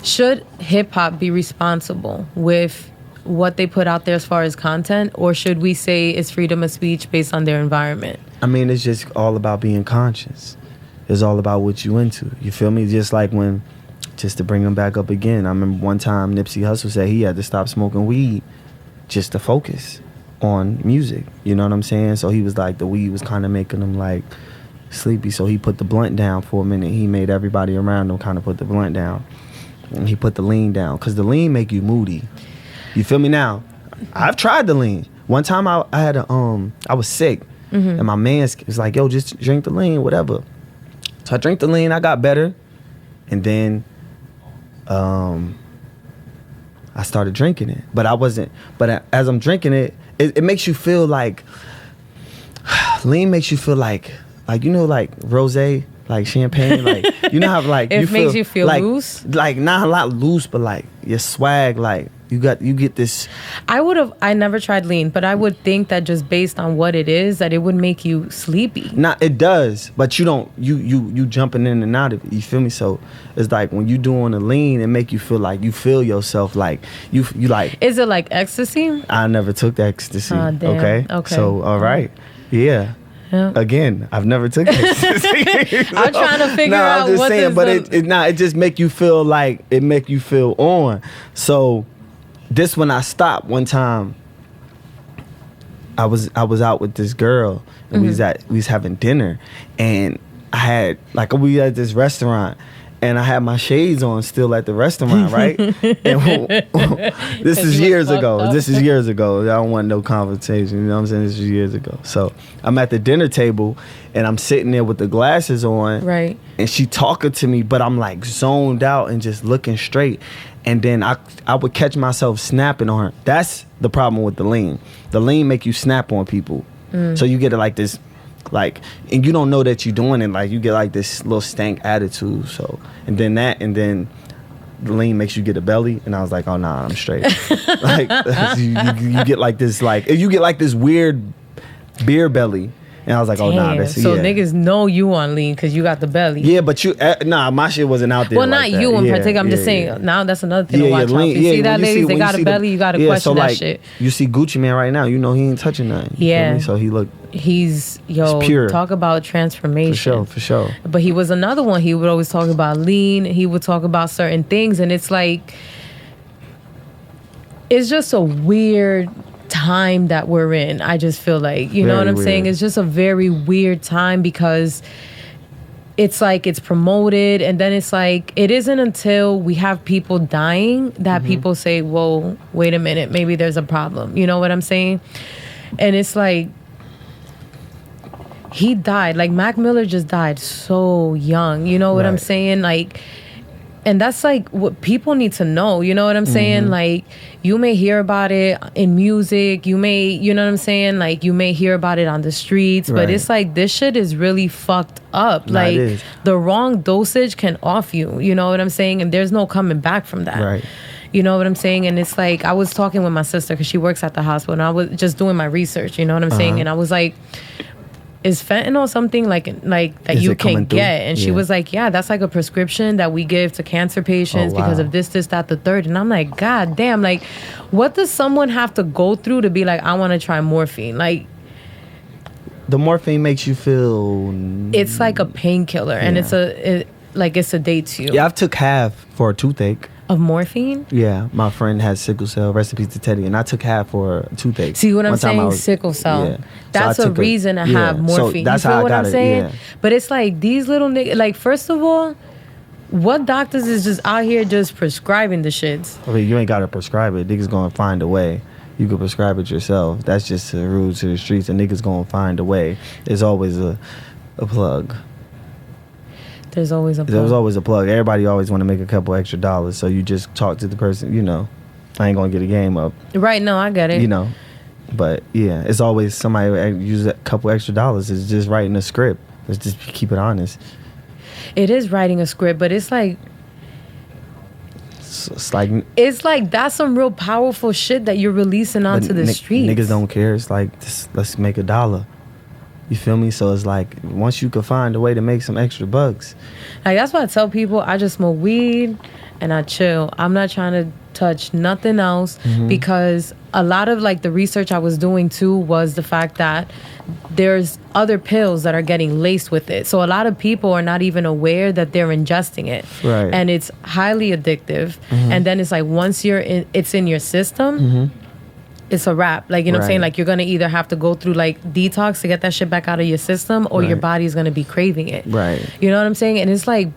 should hip hop be responsible with what they put out there as far as content, or should we say it's freedom of speech based on their environment? I mean, it's just all about being conscious. It's all about what you into. You feel me? Just like when. Just to bring them back up again, I remember one time Nipsey Hussle said he had to stop smoking weed just to focus on music. You know what I'm saying? So he was like, the weed was kind of making him like sleepy. So he put the blunt down for a minute. He made everybody around him kind of put the blunt down. And he put the lean down. Because the lean make you moody. You feel me? Now, I've tried the lean. One time I had I was sick. And my man was like, yo, just drink the lean, whatever. So I drank the lean. I got better. And then... I started drinking it, but I wasn't. But as I'm drinking it, it makes you feel like lean makes you feel like you know, like rosé, like champagne, like you know how like it makes you feel like, loose, like not a lot loose, but like your swag, like you get this. I never tried lean, but I would think that just based on what it is, that it would make you sleepy. Nah, it does, but you don't. You jumping in and out of it. You feel me? So it's like when you doing a lean, it make you feel like you feel yourself like you like. Is it like ecstasy? I never took the ecstasy. Oh, damn. Okay. So all right, yeah. Yeah. Again, I've never took ecstasy. I'm trying to figure out. I'm just what saying, but it just make you feel like it make you feel on. So. This when I stopped one time. I was out with this girl and we was having dinner, and I had we at this restaurant, and I had my shades on still at the restaurant, right? And this is years ago. This is years ago. I don't want no conversation. You know what I'm saying? This is years ago. So I'm at the dinner table and I'm sitting there with the glasses on, right? And she talking to me, but I'm like zoned out and just looking straight. And then I would catch myself snapping on her. That's the problem with the lean. The lean make you snap on people. So you get it like this, like, and you don't know that you're doing it. Like you get like this little stank attitude. So, and then the lean makes you get a belly. And I was like, oh nah, I'm straight. Like you get like this, like you get like this weird beer belly. And I was like, oh, nah, that's so niggas know you on lean because you got the belly. Yeah, but my shit wasn't out there. Well, not you in particular. I'm just saying, now that's another thing to watch out. You see that, ladies? They got a belly, you got to question that shit. You see Gucci Man right now, you know he ain't touching nothing. Yeah. So he's pure. Talk about transformation. For sure. But he was another one. He would always talk about lean. He would talk about certain things. And it's like, it's just a weird time that we're in. I just feel like, you know what I'm saying? It's just a very weird time because it's like it's promoted, and then it's like it isn't until we have people dying that people say, whoa, wait a minute, maybe there's a problem. You know what I'm saying? And it's like he died. Like, Mac Miller just died so young. You know what I'm saying? Like, and that's like what people need to know. You know what I'm saying? Like, you may hear about it in music. You may, you know what I'm saying? Like, you may hear about it on the streets. But it's like, this shit is really fucked up. Nah, it like, is. the wrong dosage can off you. You know what I'm saying? And there's no coming back from that. Right. You know what I'm saying? And it's like, I was talking with my sister because she works at the hospital, and I was just doing my research. You know what I'm saying? And I was like, is fentanyl something like that Is you it coming can through? get? And she was like, yeah, that's like a prescription that we give to cancer patients because of this, that, the third. And I'm like, God damn, like, what does someone have to go through to be like, I want to try morphine? Like, the morphine makes you feel. it's like a painkiller, and it sedates you. Yeah, I've took half for a toothache. Of morphine? Yeah, my friend has sickle cell. Rest in peace to Teddy, and I took half for a toothache. See what I'm One time saying? I was- Sickle cell. Yeah. That's So I a took reason to have So morphine. that's You feel how I what got I'm it, saying? yeah. But it's like these little niggas. Like, first of all, what doctors is just out here just prescribing the shits? I mean, you ain't gotta prescribe it. Niggas gonna find a way. You can prescribe it yourself. That's just a rule to the streets, and niggas gonna find a way. There's always a plug. There's always a There's always a plug. Everybody always want to make a couple extra dollars, so you just talk to the person. You know, I ain't gonna get a game up. Right? No, I get it. You know, but yeah, it's always somebody use a couple extra dollars. It's just writing a script. Let's just keep it honest. It is writing a script, but it's like it's like that's some real powerful shit that you're releasing onto the streets. Niggas don't care. It's like let's make $1. You feel me? So it's like once you can find a way to make some extra bucks. Like, that's why I tell people I just smoke weed and I chill. I'm not trying to touch nothing else because a lot of like the research I was doing too was the fact that there's other pills that are getting laced with it. So a lot of people are not even aware that they're ingesting it. Right. And it's highly addictive. And then it's like once it's in your system, it's a wrap. Like, you know what I'm saying? Like, you're going to either have to go through like detox to get that shit back out of your system, or your body's going to be craving it. Right. You know what I'm saying? And it's like,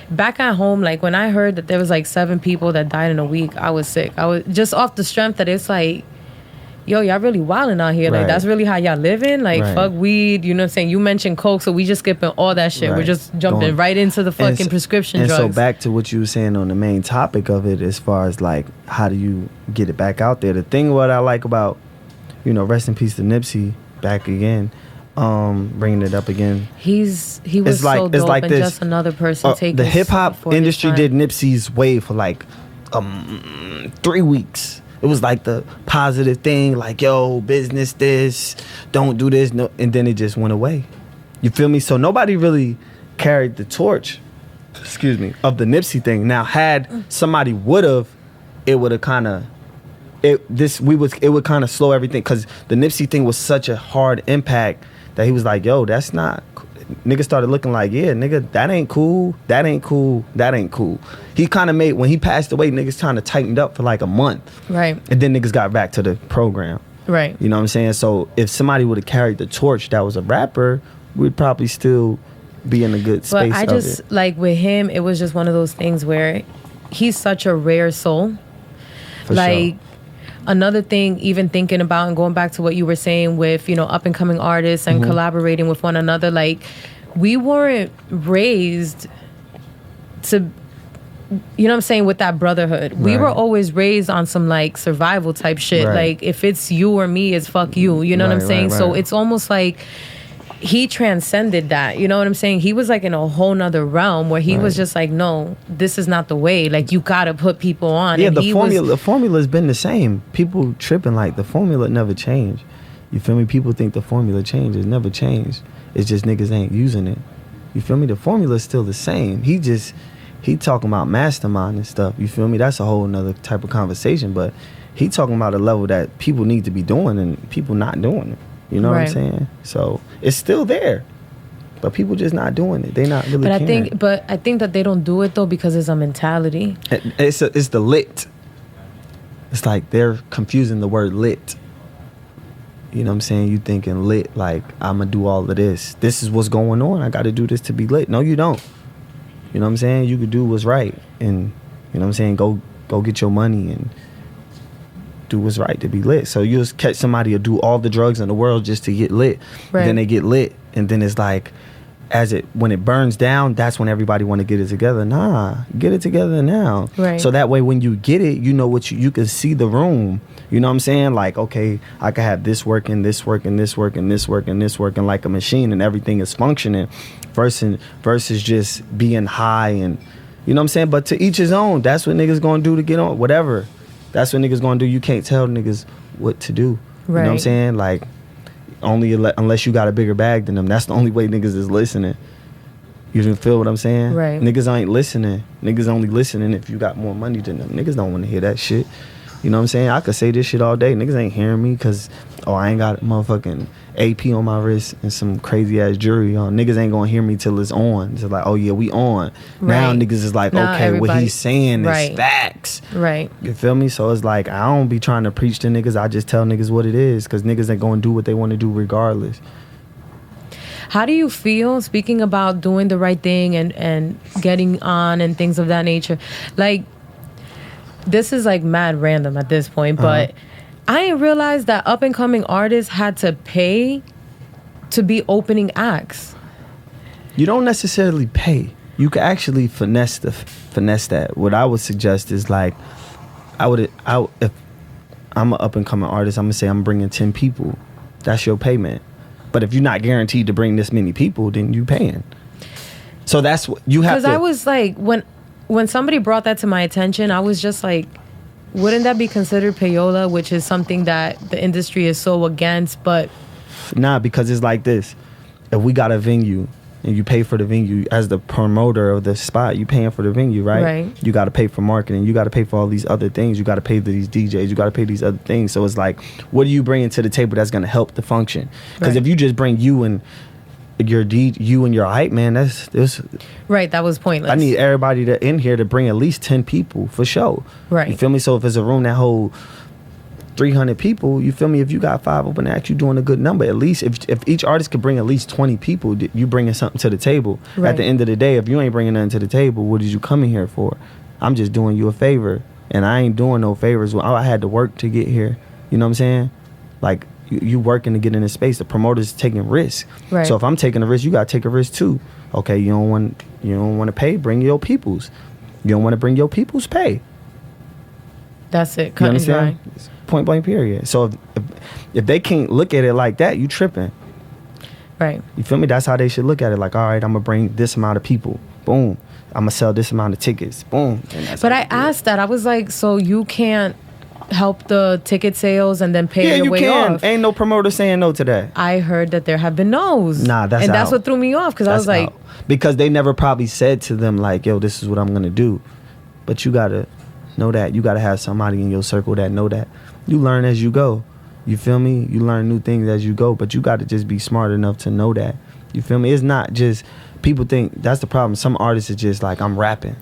back at home, like when I heard that there was like 7 people that died in a week, I was sick. I was just off the strength that it's like, yo, y'all really wilding out here. Like, that's really how y'all living? Like, fuck weed. You know what I'm saying? You mentioned coke, so we just skipping all that shit. We're just jumping right into the fucking prescription drugs. And so back to what you were saying on the main topic of it, as far as like, how do you get it back out there? The thing what I like about, you know, rest in peace to Nipsey, back again, bringing it up again. He was so dope, and just another person taking the hip hop industry did Nipsey's way for like 3 weeks. It was like the positive thing, like, yo, business this, don't do this, no, and then it just went away. You feel me? So nobody really carried the torch, of the Nipsey thing. Now, had somebody would've, it would have kind of, it would kind of slow everything, because the Nipsey thing was such a hard impact that he was like, yo, that's not. Niggas started looking like, yeah, nigga, that ain't cool, that ain't cool, that ain't cool. He kind of made, when he passed away, niggas kind of tightened up for like a month. Right. And then niggas got back to the program. Right. You know what I'm saying? So if somebody would have carried the torch that was a rapper, we'd probably still be in a good space. But I just, like with him, it was just one of those things where he's such a rare soul. For like, sure. Another thing, even thinking about and going back to what you were saying with, you know, up and coming artists and collaborating with one another, like, we weren't raised to, you know what I'm saying, with that brotherhood. Right. We were always raised on some like survival type shit. Right. Like, if it's you or me, it's fuck you. You know what I'm saying? So it's almost like he transcended that. You know what I'm saying? He was like in a whole nother realm where he was just like, no, this is not the way. Like, you gotta put people on. Yeah, and the formula's been the same. People tripping like the formula never changed. You feel me? People think the formula changed. It's never changed. It's just niggas ain't using it. You feel me? The formula's still the same. He talking about mastermind and stuff. You feel me? That's a whole nother type of conversation. But he talking about a level that people need to be doing and people not doing it. You know what I'm saying? So it's still there, but people just not doing it. They not really. But I think that they don't do it though because it's a mentality. It's the lit. It's like they're confusing the word lit. You know what I'm saying? You thinking lit like, I'm gonna do all of this. This is what's going on. I got to do this to be lit. No, you don't. You know what I'm saying? You could do what's right, and you know what I'm saying. Go get your money and do what's right, to be lit. So you'll catch somebody who do all the drugs in the world just to get lit. Right. Then they get lit, and then it's like, when it burns down, that's when everybody want to get it together. Nah, get it together now. Right. So that way when you get it, you know what you can see the room. You know what I'm saying? Like, okay, I can have this working, this working, this working, this working, this working like a machine, and everything is functioning versus just being high, and you know what I'm saying? But to each his own. That's what niggas gonna do to get on, whatever. That's what niggas gonna do. You can't tell niggas what to do. Right. You know what I'm saying? Like, only unless you got a bigger bag than them. That's the only way niggas is listening. You feel what I'm saying? Right. Niggas ain't listening. Niggas only listening if you got more money than them. Niggas don't want to hear that shit. You know what I'm saying? I could say this shit all day. Niggas ain't hearing me because, I ain't got motherfucking AP on my wrist and some crazy ass jewelry on. Niggas ain't gonna hear me till it's on. It's like, oh yeah, we on. Now niggas is like, now okay, what he's saying right. is facts. Right. You feel me? So it's like, I don't be trying to preach to niggas. I just tell niggas what it is, because niggas ain't gonna do what they want to do regardless. How do you feel, speaking about doing the right thing and getting on and things of that nature? Like, this is like mad random at this point, but I didn't realize that up and coming artists had to pay to be opening acts. You don't necessarily pay. You can actually finesse that. What I would suggest is like, if I'm an up and coming artist, I'm gonna say I'm bringing 10 people. That's your payment. But if you're not guaranteed to bring this many people, then you paying. So that's what you have to. Because I was like, when somebody brought that to my attention, I was just like, wouldn't that be considered payola, which is something that the industry is so against? But nah, because it's like this. If we got a venue and you pay for the venue as the promoter of the spot, you paying for the venue, right? Right. You got to pay for marketing. You got to pay for all these other things. You got to pay for these DJs. You got to pay these other things. So it's like, what are you bringing to the table that's going to help the function? Because if you just bring you and your hype man, that's right. That was pointless. I need everybody in here to bring at least 10 people for sure. Right. You feel me? So if it's a room that hold 300 people, you feel me? If you got 5 open acts, you doing a good number. At least if each artist could bring at least 20 people, you bringing something to the table. Right. At the end of the day, if you ain't bringing nothing to the table, what did you come in here for? I'm just doing you a favor, and I ain't doing no favors. I had to work to get here. You know what I'm saying? Like, you working to get in this space. The promoter's taking risks. Right. So if I'm taking a risk, you gotta take a risk too. Okay, you don't want to pay, bring your peoples. You don't want to bring your peoples, pay. That's it. Cut and dry. Point blank period. So if they can't look at it like that, you tripping. Right. You feel me? That's how they should look at it. Like, all right, I'm gonna bring this amount of people. Boom. I'm gonna sell this amount of tickets. Boom. But I asked that. I was like, so you can't help the ticket sales and then pay your way off? Ain't no promoter saying no to that. I heard that there have been no's. Nah, that's that's what threw me off, because I was like, because they never probably said to them like, yo, this is what I'm gonna do. But you gotta know that. You gotta have somebody in your circle that know that. You learn as you go. You feel me? You learn new things as you go, but you gotta just be smart enough to know that. You feel me? It's not just, people think that's the problem. Some artists are just like, I'm rapping.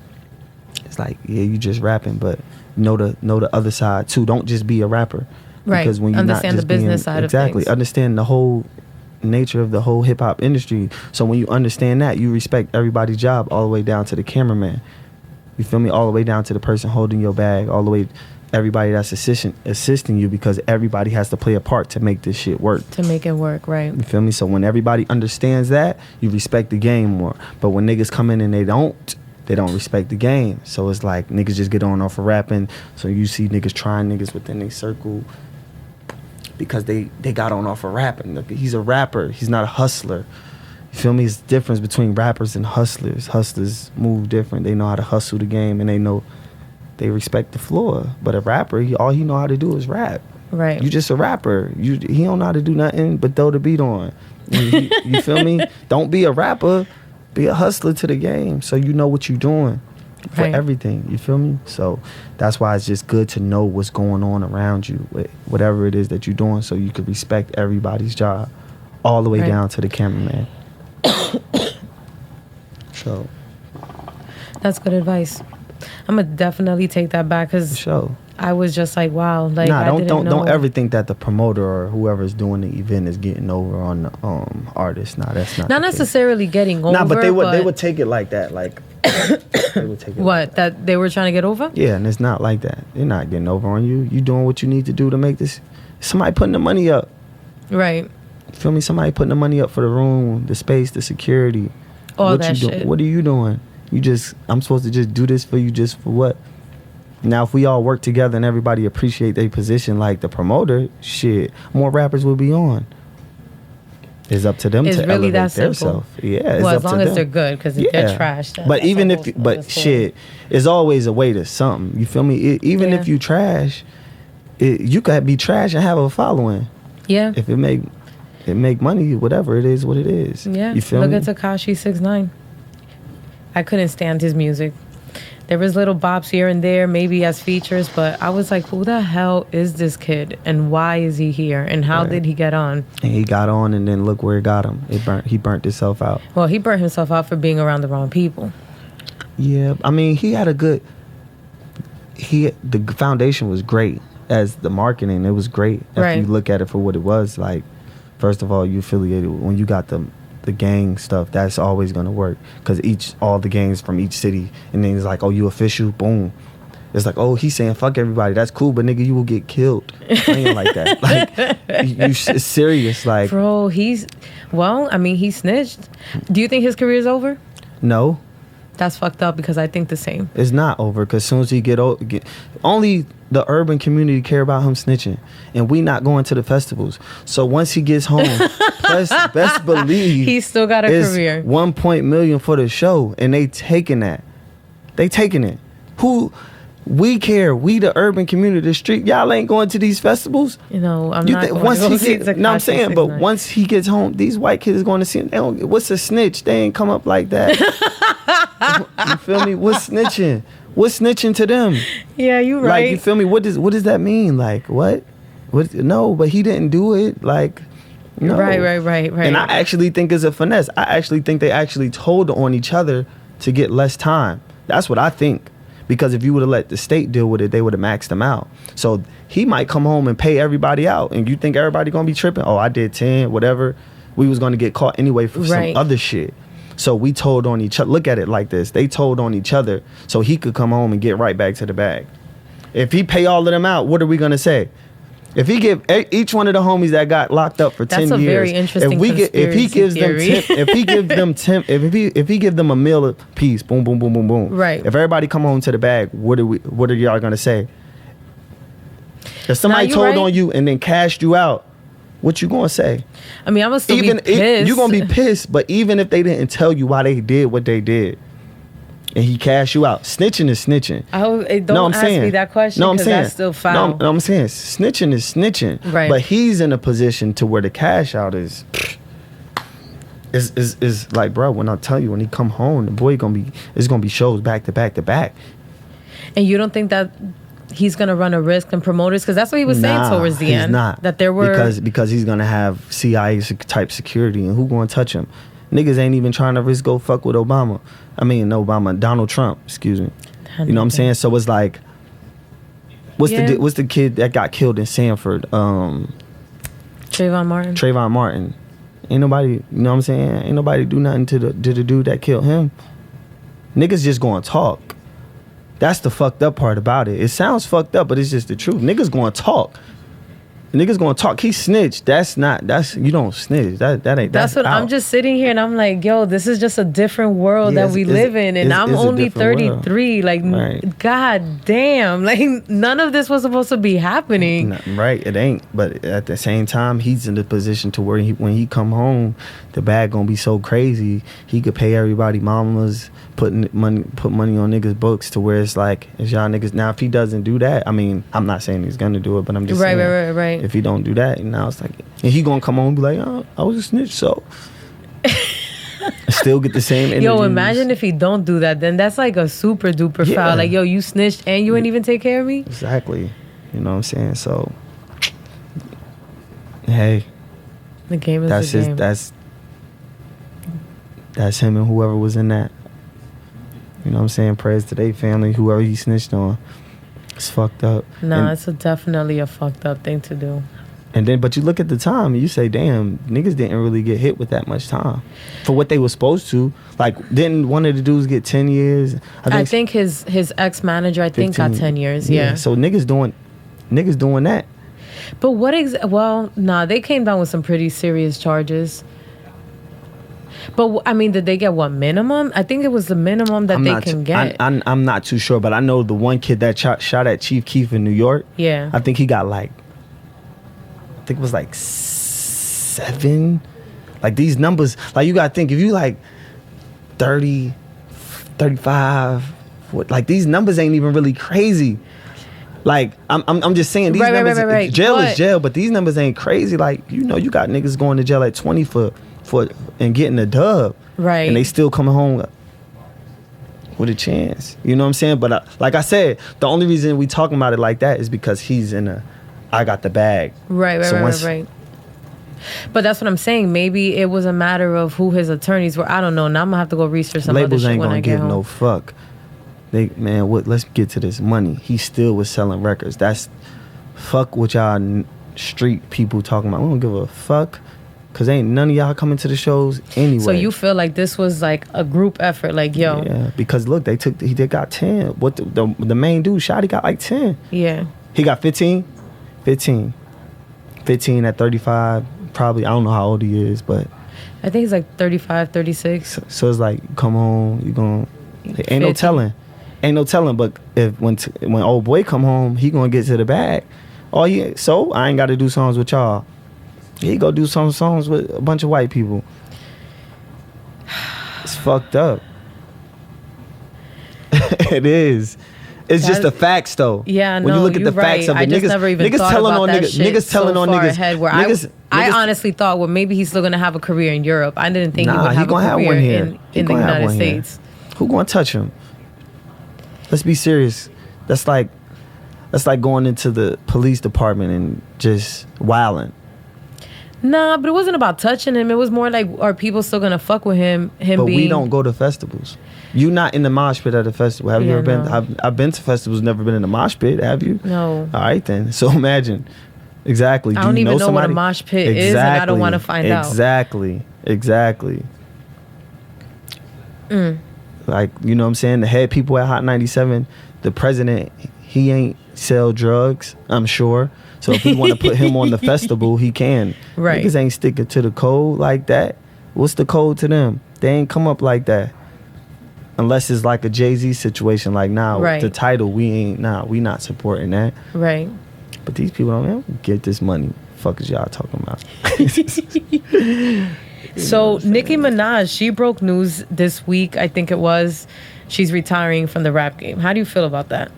It's like, yeah, you just rapping, but know the other side too. Don't just be a rapper. Right. Because when you understand the business side of things. Exactly. Understand the whole nature of the whole hip hop industry. So when you understand that, you respect everybody's job all the way down to the cameraman. You feel me? All the way down to the person holding your bag, all the way everybody that's assisting you, because everybody has to play a part to make this shit work. To make it work, right. You feel me? So when everybody understands that, you respect the game more. But when niggas come in and they don't respect the game. So it's like niggas just get on off of rapping. So you see niggas trying niggas within their circle because they got on off of rapping. He's a rapper. He's not a hustler. You feel me? It's the difference between rappers and hustlers. Hustlers move different. They know how to hustle the game, and they respect the floor. But a rapper, all he know how to do is rap. Right. You just a rapper. He don't know how to do nothing but throw the beat on. You feel me? Don't be a rapper. Be a hustler to the game, so you know what you're doing for everything. You feel me? So that's why it's just good to know what's going on around you, whatever it is that you're doing, so you can respect everybody's job, all the way down to the cameraman. So that's good advice. I'm gonna definitely take that back, because I was just like, wow, like, I didn't know. Don't ever think that the promoter or whoever's doing the event is getting over on the artist. Nah, that's not necessarily getting over. Nah, but they would take it like that. Like, They would take it What? like That they were trying to get over? Yeah, and it's not like that. They're not getting over on you. You doing what you need to do to make this. Somebody putting the money up. Right. Feel me? Somebody putting the money up for the room, the space, the security. All what that you shit. What are you doing? I'm supposed to just do this for you just for what? Now, if we all work together and everybody appreciate their position like the promoter, shit, more rappers will be on. It's up to them It's to really elevate that simple. themselves. Yeah, it's Well, up as long to as them. they're good, because if they're trash, But even if, shit, it's always a way to something. You feel me? Even if you trash, you could be trash and have a following. Yeah. If it make money, whatever it is, what it is. Yeah. You feel Look me? at Tekashi 6ix9ine. I couldn't stand his music. There was little bops here and there, maybe as features, but I was like, who the hell is this kid? And why is he here? And how did he get on? And he got on, and then look where it got him. He burnt himself out. Well, he burnt himself out for being around the wrong people. Yeah, I mean, he had a good. The foundation was great as the marketing. It was great if you look at it for what it was. Like, first of all, you affiliated when you got the gang stuff. That's always gonna work because all the gangs from each city, and then it's like, oh, you official, boom. It's like, oh, he's saying fuck everybody. That's cool, but nigga, you will get killed playing like that. Like, it's serious. Like, bro, he snitched. Do you think his career is over? No. That's fucked up because I think the same. It's not over because as soon as he get only the urban community care about him snitching, and we not going to the festivals. So once he gets home, best believe he's still got a career. 1 million for the show, and they taking that. They taking it. Who? We care. We the urban community, the street. Y'all ain't going to these festivals. I'm not going to go see Tekashi. No, I'm saying, but once he gets home, these white kids is going to see him. They don't, what's a snitch? They ain't come up like that. You feel me? What's snitching? What's snitching to them? Yeah, you right. Like, you feel me? What does that mean? Like, what? No, but he didn't do it. Like, no. Right. And I actually think it's a finesse. I actually think they actually told on each other to get less time. That's what I think. Because if you would have let the state deal with it, they would have maxed them out. So he might come home and pay everybody out. And you think everybody going to be tripping? Oh, I did 10, whatever. We was going to get caught anyway for some other shit. So we told on each other. Look at it like this. They told on each other so he could come home and get right back to the bag. If he pay all of them out, what are we going to say? If he give each one of the homies that got locked up for 10 years, that's a very interesting if he gives them a meal a piece, boom, boom, boom, boom, boom. Right. If everybody come home to the bag, what are y'all gonna say? If somebody told on you and then cashed you out, what you gonna say? I mean, I'm gonna still be pissed. You're gonna be pissed, but even if they didn't tell you why they did what they did, and he cash you out, snitching is snitching. Don't ask me that question. No, I'm saying that's still foul. No, I'm saying snitching is snitching. Right. But he's in a position to where the cash out is like, bro. When I tell you, when he come home, the boy it's gonna be shows back to back to back. And you don't think that he's gonna run a risk in promoters? Because that's what he was saying towards the end. Not. That there were because he's gonna have CIA type security, and who gonna touch him? Niggas ain't even trying to risk go fuck with Donald Trump, excuse me. You know what I'm saying? So it's like, what's the kid that got killed in Sanford? Trayvon Martin. Ain't nobody, you know what I'm saying? Ain't nobody do nothing to the dude that killed him. Niggas just gonna talk. That's the fucked up part about it. It sounds fucked up, but it's just the truth. Niggas gonna talk. Niggas gonna talk. He snitched. You don't snitch. That's what I'm just sitting here and I'm like, yo, this is just a different world that we live in, and I'm only 33. Like, god damn, like none of this was supposed to be happening. Right, it ain't. But at the same time, he's in the position to where when he come home, the bag gonna be so crazy. He could pay everybody mamas, put money on niggas' books to where it's like, it's y'all niggas. Now, if he doesn't do that, I mean, I'm not saying he's gonna do it, but I'm just saying, right. If he don't do that, and now it's like, and he gonna come on and be like, oh, I was a snitch, so still get the same energy. Yo, imagine if he don't do that, then that's like a super duper foul. Like, yo, you snitched and you ain't even take care of me. Exactly. You know what I'm saying? So, hey, the game is the game. That's him and whoever was in that. You know what I'm saying? Prayers to their family, whoever he snitched on. It's fucked up. Nah, it's definitely a fucked up thing to do. And then, but you look at the time and you say, damn, niggas didn't really get hit with that much time for what they were supposed to. Like, didn't one of the dudes get 10 years? I think his ex-manager, I think, got 10 years, yeah. So niggas doing that. But they came down with some pretty serious charges. But, I mean, did they get what, minimum? I think it was the minimum that they can get. I'm not too sure, but I know the one kid that shot at Chief Keef in New York. Yeah. I think he got like, I think it was like 7. Like these numbers, like you gotta think, if you like 30, 35, like these numbers ain't even really crazy. Like I'm just saying these numbers, right. Jail is jail, but these numbers ain't crazy. Like, you know, you got niggas going to jail at 20 for and getting a dub. Right. And they still coming home with a chance. You know what I'm saying? But like I said, the only reason we talking about it like that is because he's in a I got the bag. Right. But that's what I'm saying. Maybe it was a matter of who his attorneys were. I don't know. Now I'm gonna have to go research some labels other shit ain't when I gonna get give home. no fuck. Let's get to this money. He still was selling records. That's fuck what y'all street people talking about. We don't give a fuck. Cause ain't none of y'all coming to the shows anyway. So you feel like this was like a group effort, like yo. Yeah, because look, they got 10. What the main dude shot, he got like 10. Yeah. He got 15 at 35, probably. I don't know how old he is, but I think he's like 35, 36. So it's like, come home, you gon' ain't no telling. But if when old boy come home, he gonna get to the bag. Oh yeah, so I ain't gotta do songs with y'all. He go do some songs with a bunch of white people. It's fucked up. It is. It's just the facts, though. Yeah, when you look at the facts of it, I just never even thought about that shit so far ahead. Where I honestly thought, well, maybe he's still gonna have a career in Europe. I didn't think he would have a career in the United States. Who gonna touch him? Let's be serious. That's like going into the police department and just wilding. Nah, but it wasn't about touching him. It was more like, are people still gonna fuck with him? But we don't go to festivals. You not in the mosh pit at a festival. Have you ever been? I've been to festivals, never been in the mosh pit. Have you? No. All right then. So imagine. Exactly. I don't even know what a mosh pit is, and I don't want to find out. Exactly. Like, you know what I'm saying? The head people at Hot 97, the president, he ain't sell drugs, I'm sure. So if we want to put him on the festival, he can. Right. Niggas ain't sticking to the code like that. What's the code to them? They ain't come up like that. Unless it's like a Jay-Z situation, like right. The title, we not supporting that. Right. But these people don't get this money. Fuck is y'all talking about? So Nicki Minaj, she broke news this week, I think it was. She's retiring from the rap game. How do you feel about that?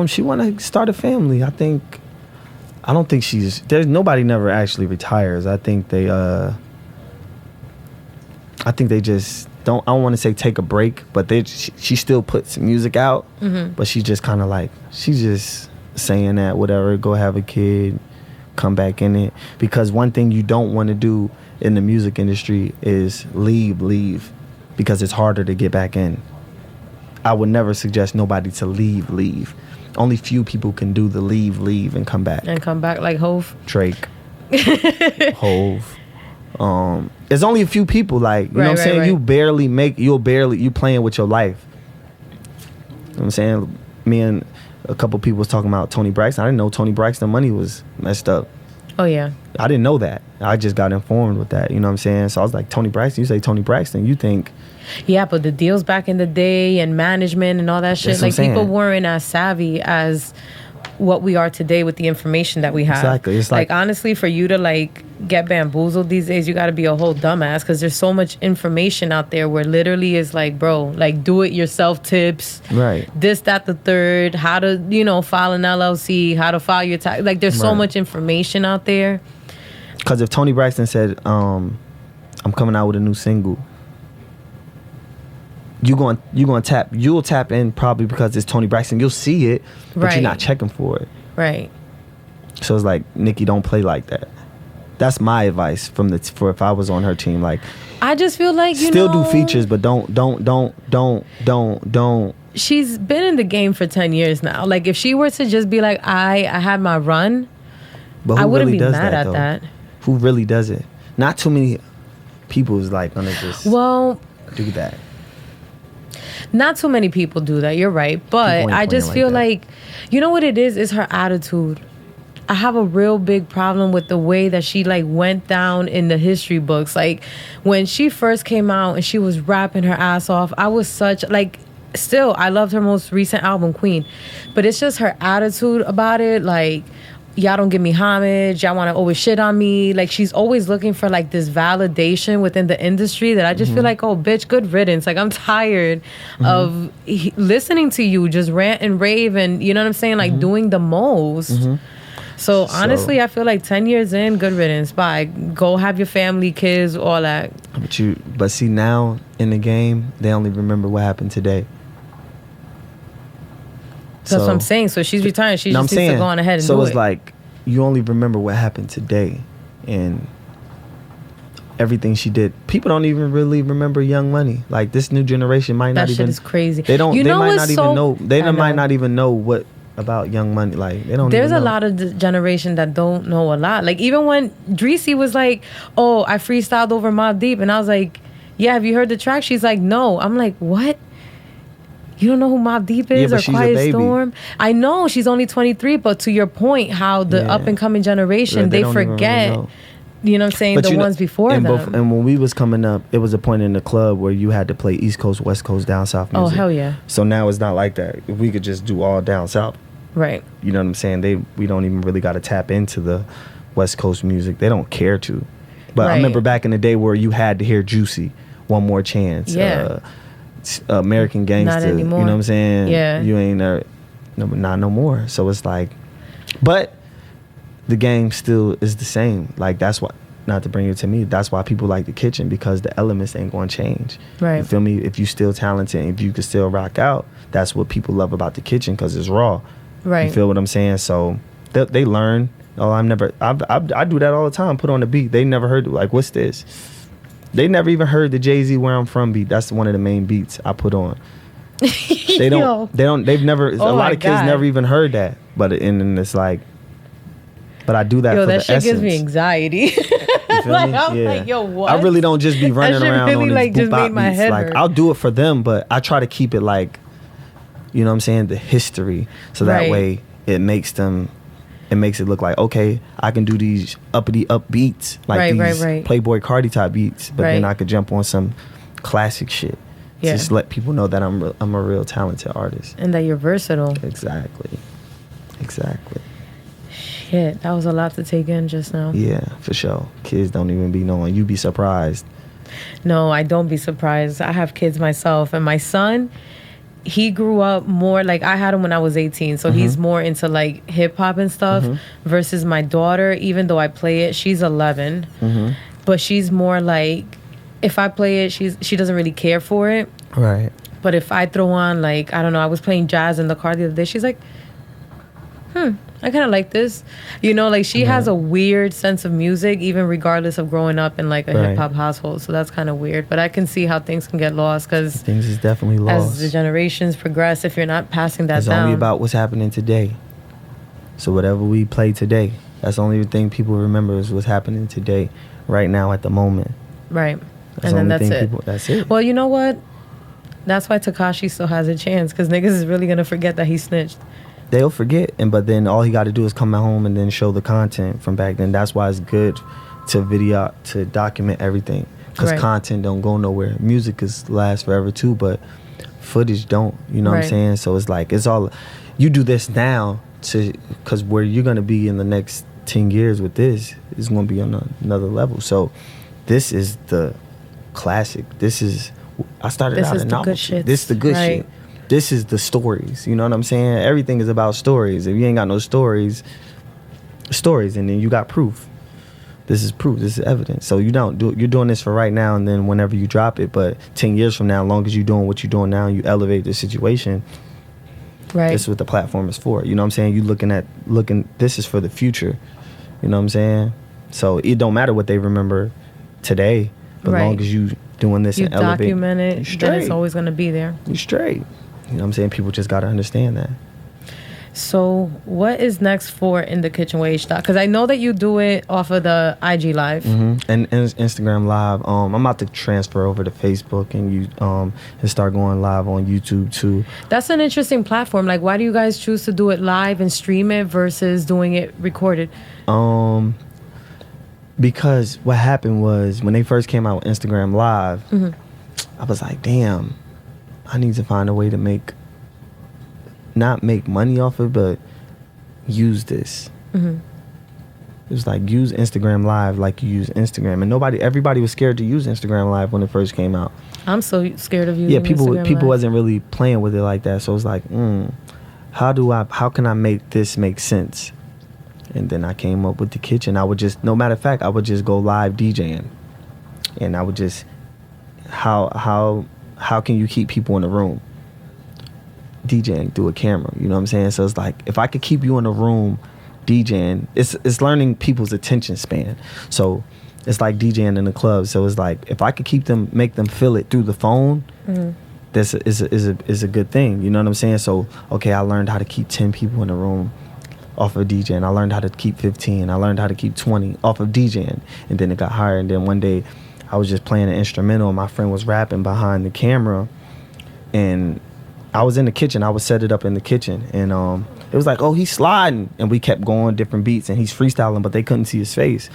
She want to start a family. I don't think there's nobody never actually retires. I think they just don't, I don't want to say take a break, but she still puts music out, but she's just kind of like, she's just saying that whatever, go have a kid, come back in it. Because one thing you don't want to do in the music industry is leave, because it's harder to get back in. I would never suggest nobody to leave. Only few people can do the leave and come back. And come back like Hov? Drake. Hov. There's only a few people, like, you know what I'm saying? Right. You playing with your life. You know what I'm saying? Me and a couple people was talking about Tony Braxton. I didn't know Tony Braxton money was messed up. Oh yeah. I didn't know that. I just got informed with that. You know what I'm saying? So I was like, Tony Braxton, you say Tony Braxton, you think. Yeah, but the deals back in the day and management and all that shit, like people weren't as savvy as what we are today with the information that we have. Exactly. It's like honestly, for you to like get bamboozled these days, you got to be a whole dumbass, because there's so much information out there where literally is like, bro, like do it yourself tips, right? This, that, the third, how to file an LLC, how to file your tax. Like there's so much information out there. Because if Tony Braxton said, I'm coming out with a new single, you'll tap in probably because it's Tony Braxton. You'll see it, but you're not checking for it. Right. So it's like, Nicki, don't play like that. That's my advice for if I was on her team. Like, I just feel like still do features, but don't. She's been in the game for 10 years now. Like if she were to just be like, I had my run, But who I wouldn't really be does mad at though? that. Who really does it? Not too many people is like gonna just do that. Not too many people do that. You're right, but I just feel like, you know what it is her attitude. I have a real big problem with the way that she like went down in the history books. Like when she first came out and she was rapping her ass off, I was such like, still I loved her most recent album, Queen, but it's just her attitude about it. Like, y'all don't give me homage, y'all want to always shit on me. Like, she's always looking for like this validation within the industry that I just feel like, oh bitch, good riddance. Like, I'm tired of listening to you just rant and rave and, you know what I'm saying, like doing the most. So honestly, I feel like 10 years in, good riddance. Bye. Go have your family, kids, all that. But see, now in the game, they only remember what happened today. That's what I'm saying. So she's retiring. She just needs to go on ahead and do it. So it's like, you only remember what happened today. And everything she did. People don't even really remember Young Money. Like, this new generation might not even... That shit is crazy. They don't. You They know might what's not even know. They I might know. not even know what about Young Money. Like, they don't There's even a know. lot of the generation that don't know a lot. Like, even when Dreesy was like, oh, I freestyled over Mobb Deep. And I was like, yeah, have you heard the track? She's like, no. I'm like, what? You don't know who Mobb Deep is but or she's a Quiet baby. Storm? I know she's only 23, but to your point, how the up and coming generation, They they don't even really forget, know. you know what I'm saying, But the you know- ones before and them. and when we was coming up, it was a point in the club where you had to play East Coast, West Coast, down south Oh, music. hell yeah. So now it's not like that. If we could just do all down south. Right. You know what I'm saying? We don't even really got to tap into the West Coast music. They don't care to. But I Right. remember back in the day where you had to hear Juicy, One More Chance, Yeah. American Gangster. You know anymore. what I'm saying? Yeah. You ain't not no more. So it's like, but the game still is the same. Like, that's why, not to bring it to me, that's why people like the kitchen, because the elements ain't going to change. Right. You feel me? If you still talented, if you can still rock out, that's what people love about the kitchen, because it's raw. Right. You feel what I'm saying? So they learn. Oh, I do that all the time. Put on the beat. They never heard, like, what's this? They never even heard the Jay-Z Where I'm From beat. That's one of the main beats I put on. They've never, a lot of kids never even heard that. But and it's like, but I do that for that the shit essence. gives me anxiety. You feel Like, me? I'm like, yo, what? I really don't just be running That shit around really, on these like, just boop-bop made my beats. head Like, hurt. I'll do it for them, but I try to keep it like, you know what I'm saying, the history. So that Right. way it makes it look like, okay, I can do these uppity up beats, like these Playboy Cardi type beats, but then I could jump on some classic shit. Yeah. Just let people know that I'm a real talented artist. And that you're versatile. Exactly. Shit, that was a lot to take in just now. Yeah, for sure. Kids don't even be knowing. You be surprised. No, I don't be surprised. I have kids myself, and my son, he grew up more like I had him when I was 18, so he's more into like hip hop and stuff versus my daughter. Even though I play it, she's 11, but she's more like, if I play it, she doesn't really care for it. Right. But if I throw on, like, I don't know, I was playing jazz in the car the other day, she's like, I kind of like this. You know, like, she has a weird sense of music, even regardless of growing up in, like, a hip-hop household. So that's kind of weird. But I can see how things can get lost, because things is definitely lost. as the generations progress, if you're not passing that It's down. only about what's happening today. So whatever we play today, that's the only thing people remember is what's happening today, right now, at the moment. Right. That's And the then only that's thing it. That's it. Well, you know what? That's why Tekashi still has a chance, because niggas is really going to forget that he snitched. They'll forget, but then all he got to do is come at home and then show the content from back then. That's why it's good to document everything, because content don't go nowhere. Music is last forever too, but footage don't. You know what I'm saying? So it's like, it's all, you do this now because where you're gonna be in the next 10 years with this is gonna be on another level. So this is the classic. I started out in Novelty. This is the good shit. This is the stories. You know what I'm saying? Everything is about stories. If you ain't got no stories, and then you got proof. This is proof. This is evidence. So you're doing this for right now, and then whenever you drop it, but 10 years from now, as long as you're doing what you're doing now, you elevate the situation. Right. This is what the platform is for. You know what I'm saying? You looking. This is for the future. You know what I'm saying? So it don't matter what they remember today, but as long as you doing this and elevate, document it, then it's always going to be there. You straight. You know what I'm saying? People just got to understand that. So what is next for In the Kitchen with H. Because I know that you do it off of the IG Live. Mm-hmm. And Instagram Live. I'm about to transfer over to Facebook and start going live on YouTube too. That's an interesting platform. Like, why do you guys choose to do it live and stream it versus doing it recorded? Because what happened was when they first came out with Instagram Live, I was like, damn, I need to find a way to not make money off it, but use this. It was like, use Instagram Live like you use Instagram. And everybody was scared to use Instagram Live when it first came out. I'm so scared of using people Instagram Live. wasn't really playing with it like that. So it was like, how can I make this make sense? And then I came up with the kitchen. I would just go live DJing. And I would just, how can you keep people in the room? DJing through a camera, you know what I'm saying? So it's like, if I could keep you in a room DJing, it's learning people's attention span. So it's like DJing in the club. So it's like, if I could make them feel it through the phone, this is a good thing, you know what I'm saying? So, okay, I learned how to keep 10 people in the room off of DJing. I learned how to keep 15. I learned how to keep 20 off of DJing. And then it got higher. And then one day I was just playing an instrumental and my friend was rapping behind the camera, and I was in the kitchen. I would set it up in the kitchen, and it was like, oh, he's sliding, and we kept going different beats, and he's freestyling, but they couldn't see his face.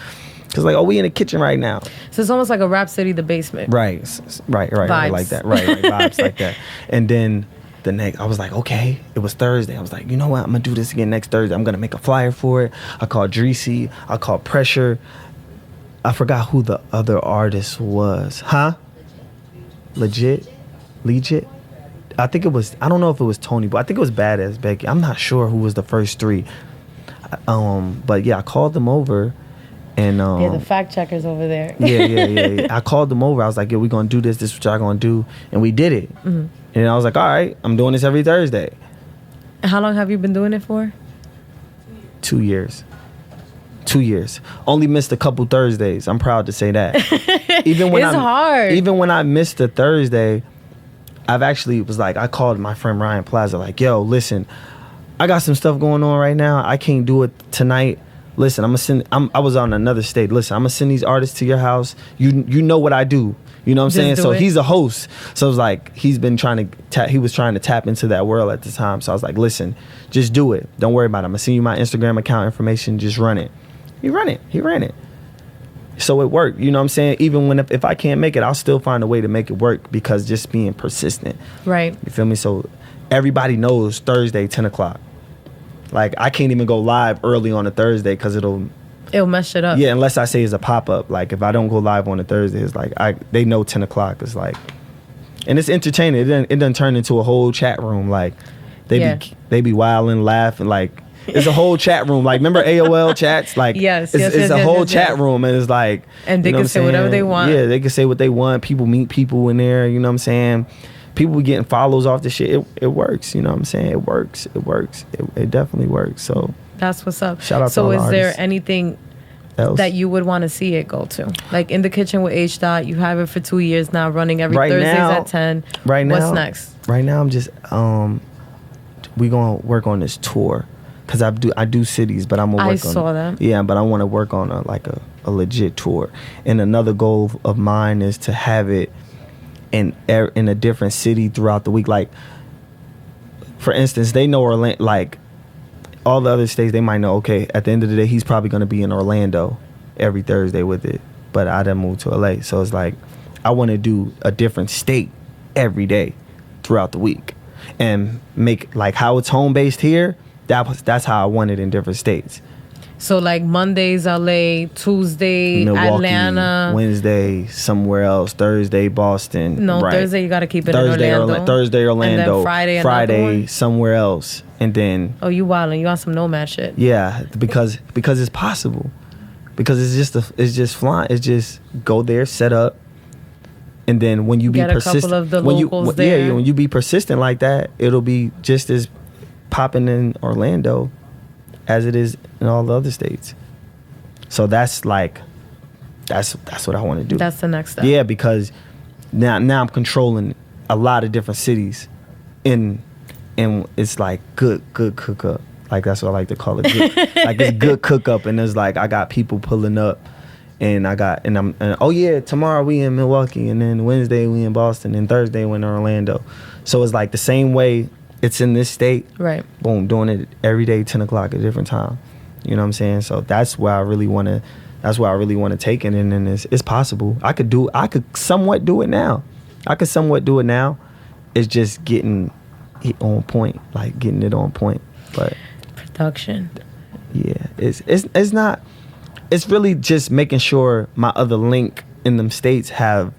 Cause like, oh, we in the kitchen right now. So it's almost like a Rap City, the basement. Right, like that. Right, vibes like that. And then the next, I was like, okay, it was Thursday. I was like, you know what? I'm gonna do this again next Thursday. I'm gonna make a flyer for it. I called Dreesy. I called Pressure. I forgot who the other artist was. Legit. I think it was, I don't know if it was Tony, but I think it was Badass Becky. I'm not sure who was the first three. But yeah, I called them over, and the fact checkers over there. Yeah. I called them over. I was like, yeah, we're gonna do this. This is what y'all gonna do, and we did it. And I was like, all right, I'm doing this every Thursday. How long have you been doing it for? 2 years. 2 years. Only missed a couple Thursdays. I'm proud to say that. It's hard. Even when I missed a Thursday, I've actually was like, I called my friend Ryan Plaza, like, yo, listen, I got some stuff going on right now. I can't do it tonight. Listen, I was on another state. Listen, I'm gonna send these artists to your house. You know what I do. You know what I'm saying? So he's a host. So it was like, he was trying to tap into that world at the time. So I was like, listen, just do it. Don't worry about it. I'm gonna send you my Instagram account information. Just run it. He ran it. So it worked. You know what I'm saying? Even when if I can't make it, I'll still find a way to make it work, because just being persistent. Right. You feel me? So everybody knows Thursday, 10 o'clock. Like, I can't even go live early on a Thursday because it'll mess shit up. Yeah, unless I say it's a pop-up. Like, if I don't go live on a Thursday, it's like, they know 10 o'clock. It's like, and it's entertaining. It doesn't turn into a whole chat room. Like, they be wilding, laughing. Like, it's a whole chat room. Like, remember AOL chats? Like, it's a whole chat room, and it's like, and they can say whatever they want. Yeah, they can say what they want. People meet people in there. You know what I'm saying? People be getting follows off the shit. It works. You know what I'm saying? It works. It definitely works. So that's what's up. Shout out to so all is the there artists. anything else that you would want to see it go to? Like, In the Kitchen with H. You have it for 2 years now, running every Thursdays at 10. Right now. What's next? Right now, I'm just we gonna work on this tour, because I do cities, but I'm gonna work on. I saw that. Yeah, but I want to work on a legit tour. And another goal of mine is to have it in a different city throughout the week. Like, for instance, they know Orlando. Like, all the other states, they might know, okay, at the end of the day, he's probably going to be in Orlando every Thursday with it. But I done moved to LA. So it's like, I want to do a different state every day throughout the week. And make, like, how it's home-based here, that's how I want it in different states. So, like, Mondays, LA, Tuesday, Milwaukee, Atlanta. Wednesday, somewhere else. Thursday, Boston. No, right. Thursday, you got to keep it in Orlando. Thursday, Orlando. And then Friday, somewhere else. And then... Oh, you wildin'. You on some nomad shit. Yeah, because it's possible. Because it's just flying. It's just go there, set up. And then when you be persistent... Get a couple of the locals there. Yeah, when you be persistent like that, it'll be just as popping in Orlando as it is in all the other states. So that's like, that's what I want to do. That's the next step. Yeah, because now I'm controlling a lot of different cities, and it's like good cook up. Like that's what I like to call it. Good, like it's good cook up, and there's like I got people pulling up, and oh yeah, tomorrow we in Milwaukee, and then Wednesday we in Boston, and Thursday we in Orlando. So it's like the same way it's in this state. Right. Boom, doing it every day, 10 o'clock at a different time. You know what I'm saying? So that's where I really want to. That's where I really want to take it, and then it's possible. I could somewhat do it now. It's just getting it on point, like getting it on point. But production. Yeah, it's not. It's really just making sure my other link in them states have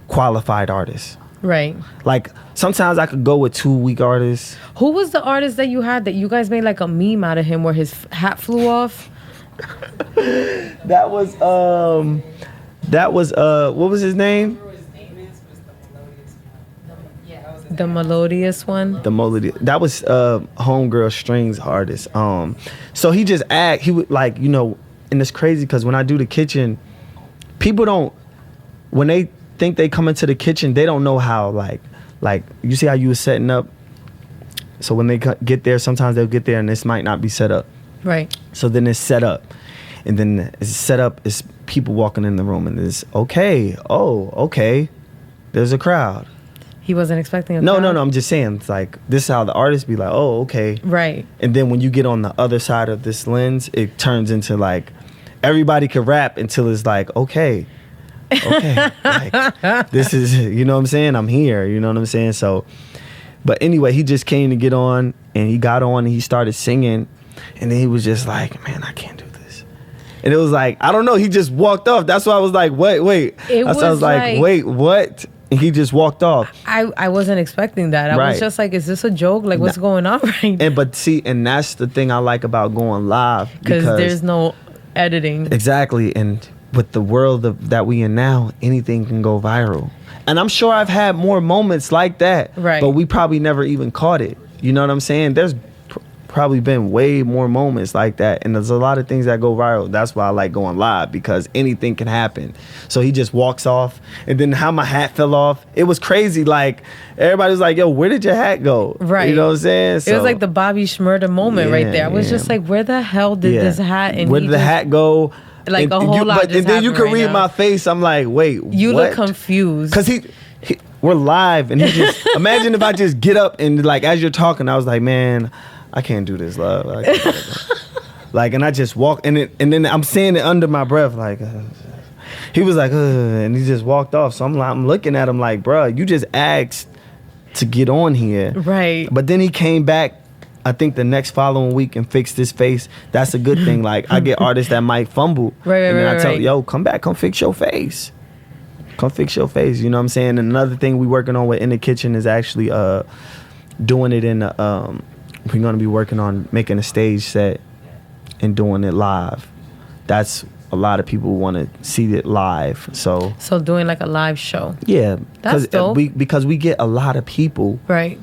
qualified artists. Right. Like sometimes I could go with 2 weak artists. Who was the artist that you had that you guys made like a meme out of him where his hat flew off? That was what was his name? The melodious one. That was homegirl strings artist. So he just he would like, you know, and it's crazy because when I do the kitchen, people don't, when they think they come into the kitchen, they don't know how like you see how you were setting up. So when they get there, sometimes they'll get there and this might not be set up. Right. So then it's set up, and then it's set up. It's people walking in the room, and it's okay. There's a crowd. He wasn't expecting a crowd. No. I'm just saying, it's like this is how the artists be like, oh, okay. Right. And then when you get on the other side of this lens, it turns into like everybody can rap until it's like, okay, like this is, you know what I'm saying? I'm here. You know what I'm saying? So, but anyway, he just came to get on, and he got on, and he started singing. And then he was just like, man, I can't do this. And it was like, I don't know. He just walked off. That's why I was like, wait. I was like, wait, what? And he just walked off. I wasn't expecting that. I was just like, is this a joke? Like, what's going on right now? But see, and that's the thing I like about going live. Because there's no editing. Exactly. And with the world that we in now, anything can go viral. And I'm sure I've had more moments like that. Right. But we probably never even caught it. You know what I'm saying? There's probably been way more moments like that, and there's a lot of things that go viral. That's why I like going live, because anything can happen. So he just walks off, and then how my hat fell off, it was crazy. Like everybody was like, yo, where did your hat go? Right. You know what I'm saying? So, it was like the Bobby Shmurda moment right there. I was just like, where the hell did this hat, and where did the hat go? Like a whole lot just and then you can read now. my face. I'm like, wait, you what? look confused. Because we're live, and he just imagine if I just get up and like as you're talking, I was like, man, I can't do this, love. Like, and I just walk, and then I'm saying it under my breath, like, he was like, and he just walked off. So I'm looking at him like, bro, you just asked to get on here. Right. But then he came back, I think the next following week, and fixed his face. That's a good thing. Like, I get artists that might fumble. Right, and then I tell right. yo, come back, come fix your face. Come fix your face. You know what I'm saying? And another thing we working on with In the Kitchen is actually doing it in the, we're going to be working on making a stage set and doing it live. That's a lot of people want to see it live. So doing like a live show. Yeah. That's dope. Because we get a lot of people. Right.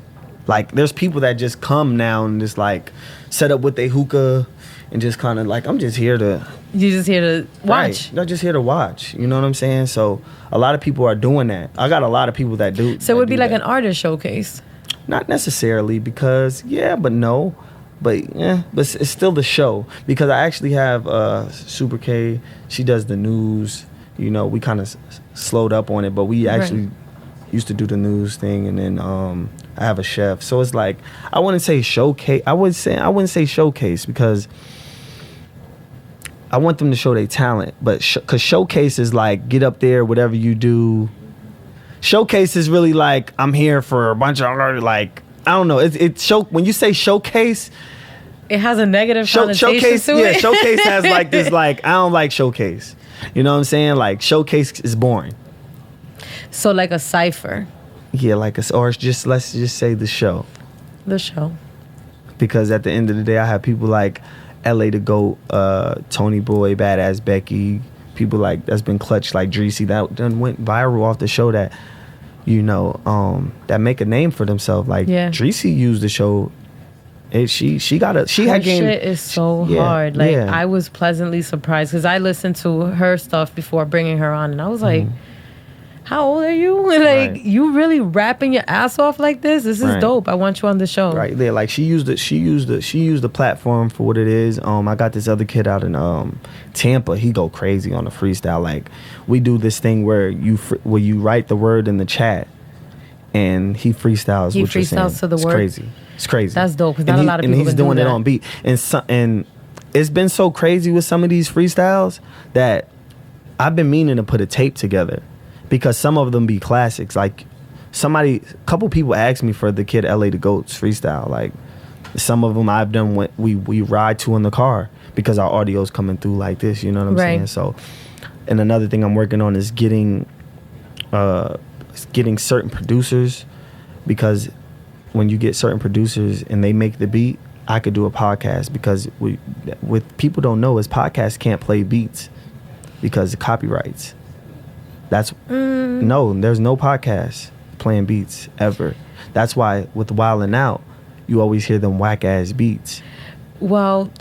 Like there's people that just come now and just like set up with their hookah and just kind of like, I'm just here to... You're just here to watch. Right. They're just here to watch. You know what I'm saying? So a lot of people are doing that. I got a lot of people that do. So it would be like an artist showcase. Not necessarily, because but no, but it's still the show, because I actually have Super K. She does the news. You know, we kind of slowed up on it, but we actually used to do the news thing, and then I have a chef. So it's like I wouldn't say showcase. I wouldn't say showcase, because I want them to show their talent, but because showcase is like get up there, whatever you do. Showcase is really like I'm here for a bunch of like I don't know. It's when you say showcase, it has a negative connotation showcase. To it. Yeah, showcase has like this like I don't like showcase. You know what I'm saying? Like showcase is boring. So like a cipher. Yeah, like or it's just let's just say the show. The show. Because at the end of the day, I have people like LA to go, Tony Boy, Badass Becky. People like that's been clutch like Dreesy that done went viral off the show that that make a name for themselves. Like Dreesy used the show. She had gained. Shit is so hard. Like I was pleasantly surprised because I listened to her stuff before bringing her on, and I was like, how old are you? Like, you really rapping your ass off like this? This is dope. I want you on the show. Right there, like she used the platform for what it is. I got this other kid out in Tampa. He go crazy on the freestyle. Like, we do this thing where you write the word in the chat, and he freestyles. He what you're saying. freestyles to the It's word. Crazy. It's crazy. That's dope. Because not a lot of people and he's can doing do it that. on beat. And it's been so crazy with some of these freestyles that I've been meaning to put a tape together, because some of them be classics. Like, a couple people asked me for the Kid LA the Goats freestyle. Like, some of them I've done when we ride to in the car, because our audio's coming through like this. You know what I'm saying? So, and another thing I'm working on is getting certain producers, because when you get certain producers and they make the beat, I could do a podcast, because what people don't know is podcasts can't play beats because of copyrights. That's no, there's no podcast playing beats ever. That's why with Wildin' Out, you always hear them whack ass beats. Well,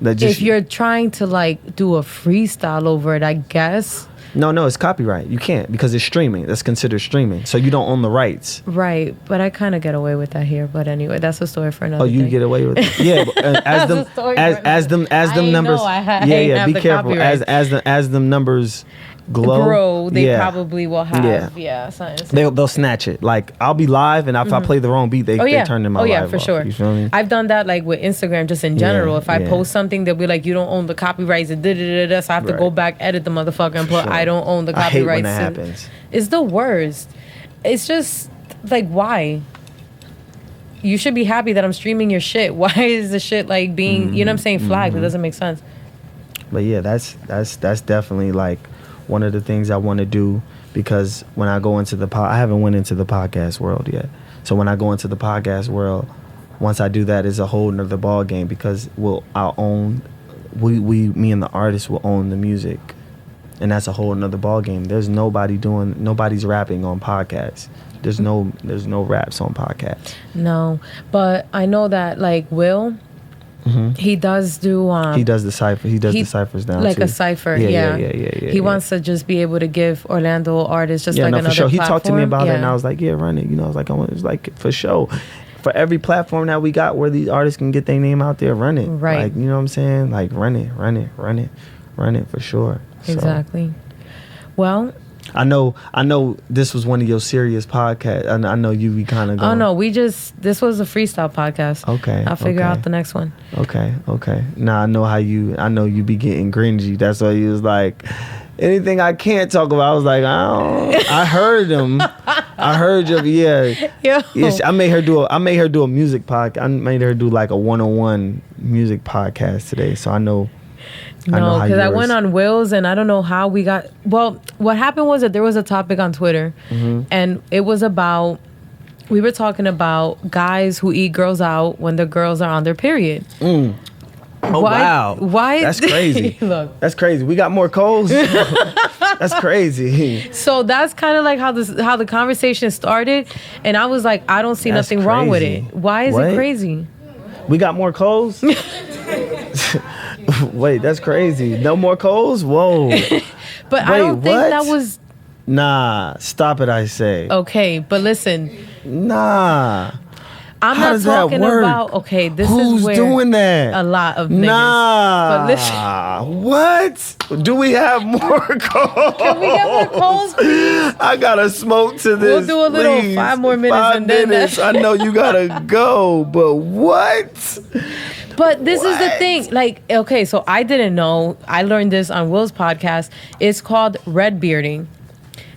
if you're trying to like do a freestyle over it, I guess. No, it's copyright. You can't, because it's streaming. That's considered streaming. So you don't own the rights. Right, but I kind of get away with that here. But anyway, that's a story for another. Oh, you thing. get away with it. Yeah, but, as them numbers. Be careful. As them numbers grow, they probably will have something. They'll snatch it. Like, I'll be live, and if I play the wrong beat, they turn in my live. Oh yeah, for off. sure. You feel me? I've done that like with Instagram, just in general. If I post something, they'll be like, you don't own the copyrights, and da-da-da-da, so I have to go back, edit the motherfucker, and put I don't own the copyrights. I hate when that happens. It's the worst. It's just like, why? You should be happy that I'm streaming your shit. Why is the shit like being, you know what I'm saying, flagged? It doesn't make sense. But yeah, that's definitely like one of the things I want to do, because when I go into I haven't went into the podcast world yet. So when I go into the podcast world, once I do that, it's a whole nother ball game, because me and the artist will own the music, and that's a whole nother ball game. There's nobody's rapping on podcasts. There's no raps on podcasts. No, but I know that like Will. He does do he does the cipher. He does the ciphers down like too. A cipher. Yeah. He wants to just be able to give Orlando artists just like another for sure. platform. He talked to me about it, and I was like, yeah, run it. You know, I was like for sure. For every platform that we got where these artists can get their name out there, run it. Right. Like, you know what I'm saying? Like, run it for sure. Exactly. Well, I know this was one of your serious podcasts. I know you be kind of going. Oh no, this was a freestyle podcast. Okay. I'll figure out the next one. Okay. Now I know you be getting cringy. That's why you was like, anything I can't talk about. I was like, I heard him. I heard you. Yeah. I made her do a music podcast. I made her do like a 101 music podcast today. So I know. No, because I went on Will's, and I don't know how we got. Well, what happened was that there was a topic on Twitter, and it was about. We were talking about guys who eat girls out when the girls are on their period. Oh, wow! Why? That's crazy. Look, that's crazy. We got more Coles. That's crazy. So that's kind of like how the conversation started, and I was like, I don't see nothing wrong with it. Why is it crazy? We got more Coles. Wait, that's crazy. No more Coles? Whoa. But I don't think that was. Nah, stop it, I say. Okay, but listen. Nah. I'm not talking about. Okay, this Who's is where doing that? A lot of niggas. Nah. But listen. What? Do we have more Coles? Can we get more Coles, please? I gotta smoke to this. We'll do a little please. 5 more minutes 5 and then minutes. I know you gotta go, but what? But this is the thing. Like, okay, so I didn't know. I learned this on Will's podcast. It's called red bearding.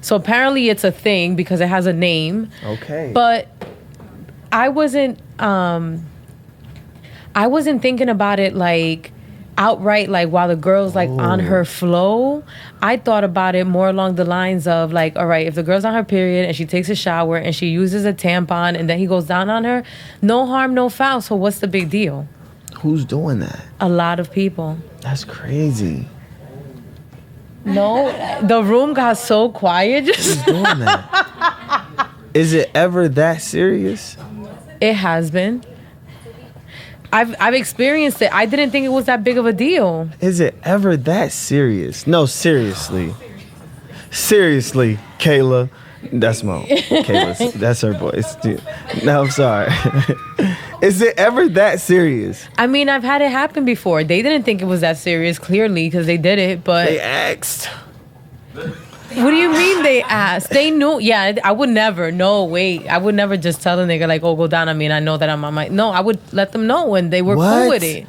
So apparently it's a thing because it has a name. Okay. But I wasn't thinking about it like outright, like while the girl's like on her flow. I thought about it more along the lines of like, all right, if the girl's on her period and she takes a shower and she uses a tampon and then he goes down on her, no harm, no foul. So what's the big deal? Who's doing that? A lot of people. That's crazy. No, the room got so quiet. Who's doing that? Is it ever that serious? It has been. I've experienced it. I didn't think it was that big of a deal. Is it ever that serious? No, seriously. Seriously, Kayla. That's Mo. Kayla. That's her voice. No, I'm sorry. Is it ever that serious? I mean, I've had it happen before. They didn't think it was that serious, clearly, because they did it, but... They asked. What do you mean they asked? They knew. Yeah, I would never. No, wait. I would never just tell a nigga, like, oh, go down. I mean, I know that I'm on my... No, I would let them know when they were cool with it.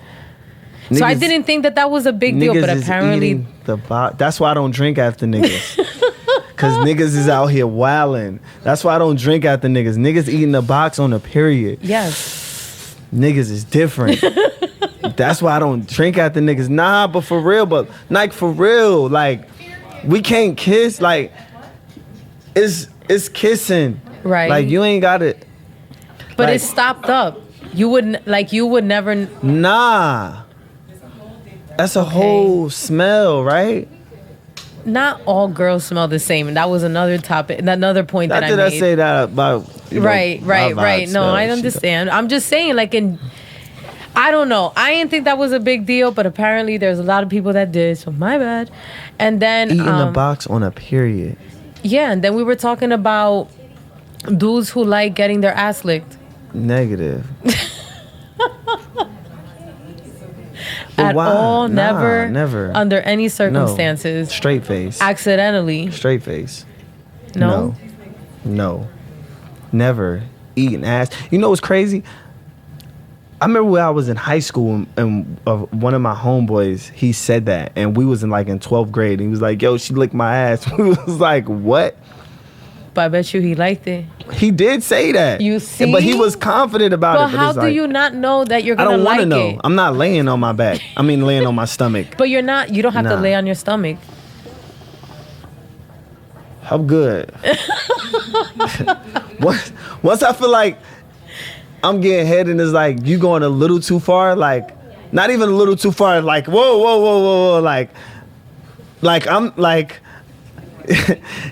Niggas, so I didn't think that was a big deal, but apparently... That's why I don't drink after niggas. Because niggas is out here wilding. That's why I don't drink after niggas. Niggas eating the box on a period. Yes. Niggas is different. That's why I don't drink after niggas. Nah, but for real, like, we can't kiss. Like, it's kissing. Right. Like, you ain't got it. But like, it's stopped up. You would never. Nah. That's a whole smell, right? Not all girls smell the same, and that was another topic, another point that I made. Did I say that about? Right. No, I understand. I'm just saying, like, I don't know. I didn't think that was a big deal, but apparently there's a lot of people that did. So my bad. And then eating the box on a period. Yeah, and then we were talking about dudes who like getting their ass licked. Negative. At why? all, never. Under any circumstances. No. Straight face. Accidentally. Straight face. No. Never eating ass. You know what's crazy? I remember when I was in high school and one of my homeboys, he said that, and we was in 12th grade. And he was like, "Yo, she licked my ass." We was like, "What?" But I bet you he liked it. He did say that. You see? But he was confident about it. But how do you not know that you're gonna like it? I don't want to know. I'm not laying on my back. I mean, laying on my stomach. But you're not. You don't have to lay on your stomach. I'm good. Once I feel like I'm getting head and it's like you going a little too far, like not even a little too far, like whoa, like I'm like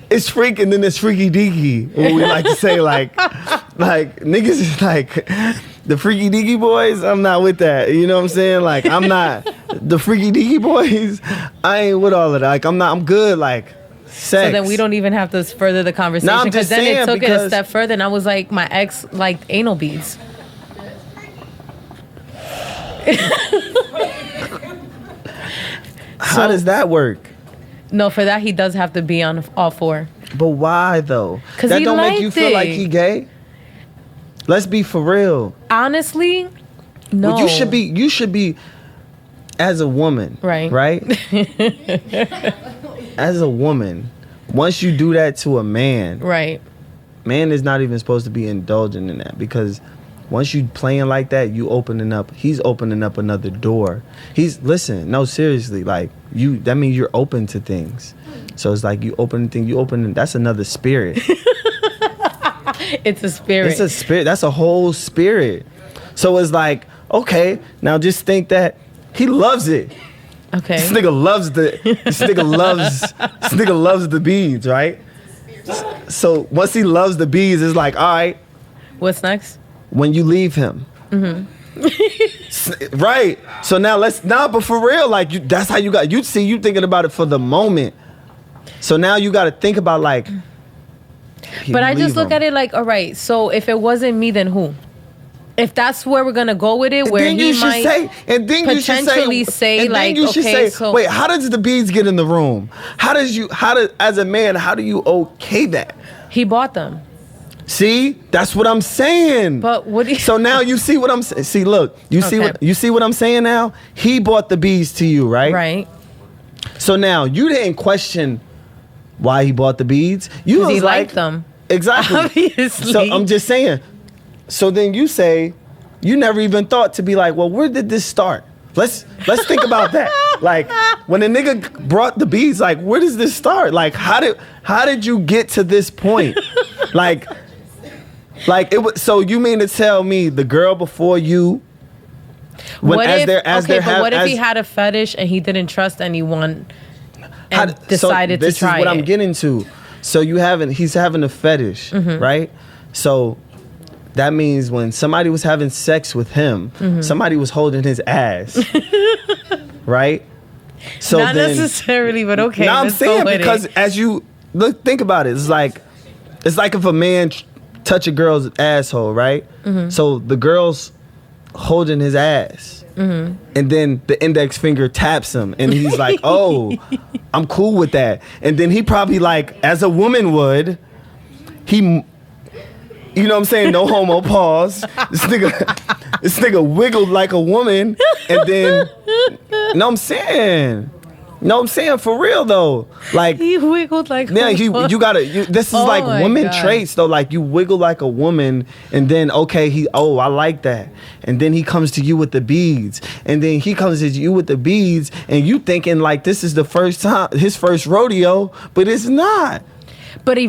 it's freak and then it's freaky deaky. What we like to say, like niggas is like the freaky deaky boys. I'm not with that. You know what I'm saying? Like I'm not the freaky deaky boys. I ain't with all of that. Like I'm good. Like. Sex. So then we don't even have to further the conversation because then it took it a step further, and I was like, my ex liked anal beads. How does that work? No, for that he does have to be on all four. But why though? Because that don't make you feel like he gay. Let's be for real. Honestly, no. Well, you should be as a woman, right? As a woman, once you do that to a man, man is not even supposed to be indulging in that, because once you playing like that, he's opening up another door. Seriously, like that means you're open to things. So it's like you open, that's another spirit. It's a spirit. It's a spirit. That's a whole spirit. So it's like, okay, now just think that he loves it. Okay. This nigga loves the beads, right? So once he loves the beads, it's like, all right. What's next? When you leave him. Mm-hmm. Right. So now but for real, like that's how you thinking about it for the moment. So now you got to think about like. But I just look at it like, all right, so if it wasn't me, then who? If that's where we're gonna go with it, where he might potentially say, like, okay, so wait, how does the beads get in the room? As a man, how do you okay that? He bought them. See, that's what I'm saying. But what? So now you see what I'm saying. See, look, you see what I'm saying now. He bought the beads to you, right? Right. So now you didn't question why he bought the beads. You was he like, liked them. Exactly. Obviously. So I'm just saying. So then you say, you never even thought to be like, well, where did this start? Let's think about that. Like, when a nigga brought the beads, like, where does this start? Like, how did you get to this point? like it was. So you mean to tell me the girl before you? What if he had a fetish and he didn't trust anyone and decided to try it? This is what I'm getting to. So he's having a fetish, right? So that means when somebody was having sex with him, somebody was holding his ass, right? So not necessarily, but okay. No, I'm saying because as you look, think about it. It's like if a man touch a girl's asshole, right? Mm-hmm. So the girl's holding his ass, mm-hmm. and then the index finger taps him, and he's like, "Oh, I'm cool with that." And then he probably like, as a woman would, he, you know what I'm saying? No homo, pause. This nigga wiggled like a woman, and then, know what I'm saying? No, I'm saying for real though. Like he wiggled like yeah, you gotta. This is like women traits though. Like you wiggle like a woman, and then okay, I like that, and then he comes to you with the beads, and then he comes to you with the beads, and you thinking like this is the first time, his first rodeo, but it's not. But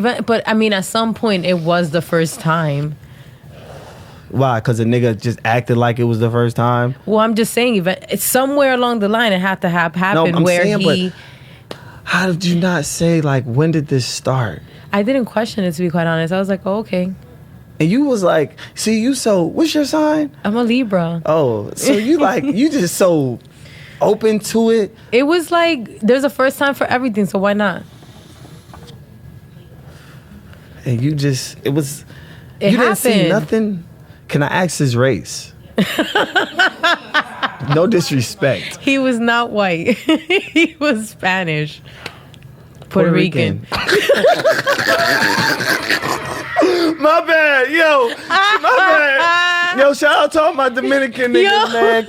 I mean, at some point it was the first time. Why? Because a nigga just acted like it was the first time? Well, I'm just saying, it's somewhere along the line it had to have happened but how did you not say, like, when did this start? I didn't question it, to be quite honest. I was like, oh, okay. And you was like, what's your sign? I'm a Libra. Oh, so you like, you just so open to it? It was like, there's a first time for everything, so why not? And you just, it happened. Didn't see nothing? Can I ask his race? No disrespect. He was not white. He was Spanish. Puerto Rican. My bad, yo. My bad. Yo, shout out to all my Dominican niggas, man.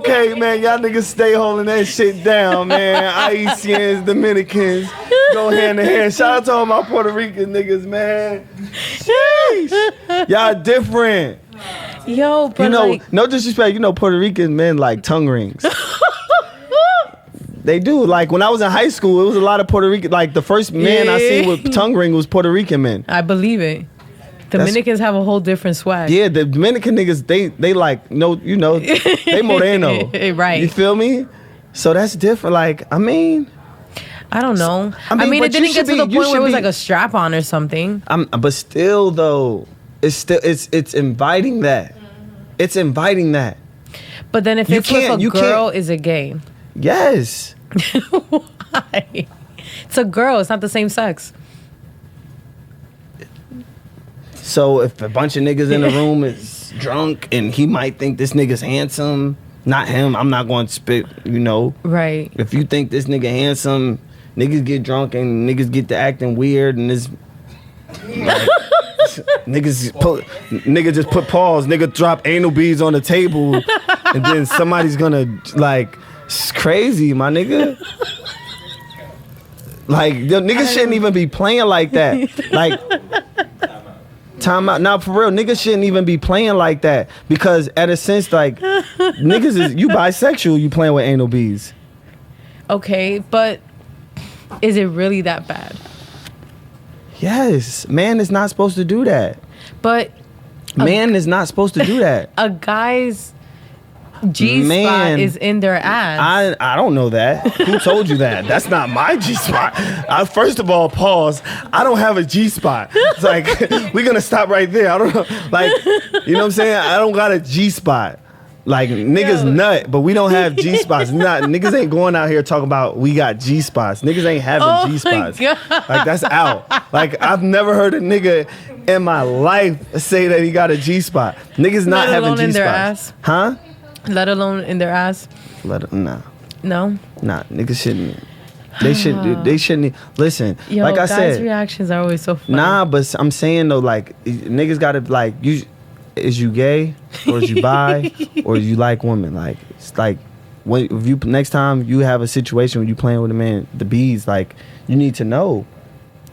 K, man. Y'all niggas stay holding that shit down, man. Haitians, Dominicans, go hand in hand. Shout out to all my Puerto Rican niggas, man. Sheesh. Y'all different. Yo, but no disrespect, Puerto Rican men like tongue rings. They do. Like when I was in high school, it was a lot of Puerto Rican. Like the first man I seen with tongue ring was Puerto Rican men. I believe it. Dominicans have a whole different swag. Yeah, the Dominican niggas, they like they moreno. Right. You feel me? So that's different. Like I mean, I don't know. I mean it didn't get to the point where it was like a strap on or something. But still though. It's inviting that. It's inviting that. But then if it's with a girl, is it gay? Yes. Why? It's a girl. It's not the same sex. So if a bunch of niggas in the room is drunk and he might think this nigga's handsome, not him, I'm not going to spit, Right. If you think this nigga handsome, niggas get drunk and niggas get to acting weird and this... Like, nigga just put pause. Nigga drop anal beads on the table, and then somebody's gonna like. It's crazy, my nigga. Like the niggas shouldn't even be playing like that. Like, time out. Now for real, niggas shouldn't even be playing like that because, at a sense, like niggas is you bisexual. You playing with anal beads. Okay, but is it really that bad? Yes, man is not supposed to do that. But man is not supposed to do that. A guy's G-spot is in their ass. I don't know that. Who told you that? That's not my G-spot. First of all, pause. I don't have a G-spot. It's like, we're going to stop right there. I don't know. Like, you know what I'm saying? I don't got a G-spot. Like, niggas nut, but we don't have G-spots. Niggas ain't going out here talking about we got G-spots. Niggas ain't having G-spots. Like, that's out. Like, I've never heard a nigga in my life say that he got a G-spot. Niggas not having G-spots. In their ass? Huh? Let alone in their ass? Nah. No? Nah, niggas shouldn't. They shouldn't. Listen, yo, like I said. Guys' reactions are always so funny. Nah, but I'm saying though, like, niggas gotta, like, is you gay or is you bi or you like women? Like, it's like if you next time you have a situation when you playing with a man, the bees, like, you need to know.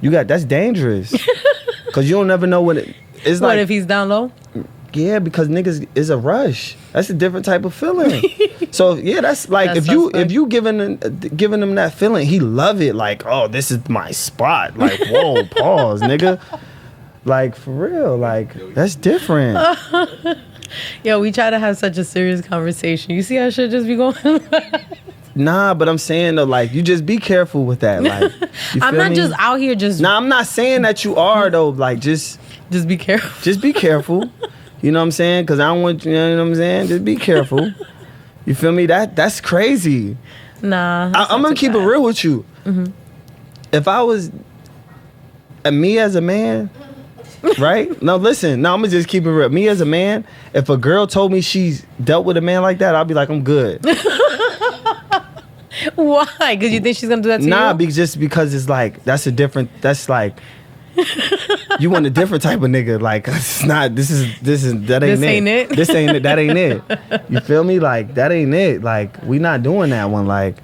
That's dangerous because you don't never know what it's like. What if he's down low? Yeah, because niggas is a rush. That's a different type of feeling. So yeah, that's like if you giving him that feeling, he love it. Like, oh, this is my spot. Like, whoa, pause, nigga. Like, for real, like, that's different. Yo, we try to have such a serious conversation. You see how shit just be going? Nah, but I'm saying though, like, you just be careful with that. Like, I'm not just out here just. Nah, I'm not saying that you are though. Like, just be careful. Just be careful. You know what I'm saying? Because I don't want you know what I'm saying. Just be careful. You feel me? That's crazy. Nah, I'm gonna keep it real with you. Mm-hmm. If I was me as a man, right? No, listen. No, I'm gonna just keep it real. Me as a man, if a girl told me she's dealt with a man like that, I'll be like, I'm good. Why? Because you think she's gonna do that to you? Nah, just because it's like that's like you want a different type of nigga. Like it's not. This ain't it. This ain't it. That ain't it. You feel me? Like that ain't it. Like we not doing that one. Like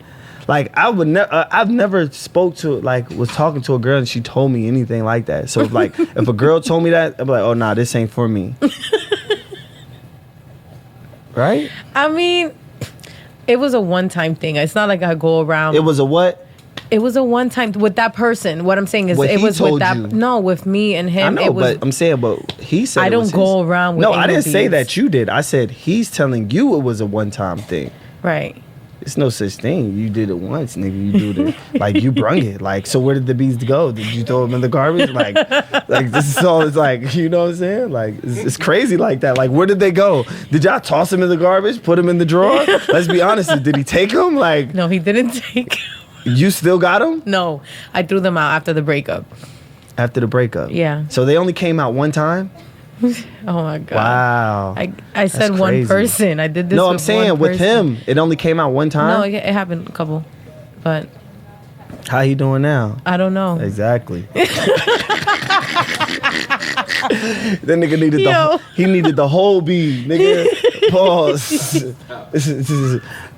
I would never. I've never was talking to a girl and she told me anything like that. So like if a girl told me that, I'd be like, oh nah, this ain't for me. Right? I mean, it was a one-time thing. It's not like I go around. It was a what? It was a one-time with that person. What I'm saying is, What it he was told with that. you. No, with me and him. I know, it was, but I'm saying, but he said I it don't was go his. around with. No, I didn't say anal beads. that you did. I said he's telling you it was a one-time thing. Right. It's no such thing. You did it once, nigga. You do it like you brung it. Like, so where did the beads go? Did you throw them in the garbage? Like this is all. It's like, you know what I'm saying? Like it's crazy like that. Like where did they go? Did y'all toss them in the garbage? Put them in the drawer? Let's be honest. Did he take them? Like No, he didn't take. You still got them? No, I threw them out after the breakup. After the breakup? Yeah. So they only came out one time? Oh my god! Wow. I said one crazy. person. I did this. No, with I'm saying one with person. him, it only came out one time. No, it happened a couple, but how he doing now? I don't know. Exactly. That nigga needed he needed the whole bead, nigga. Pause.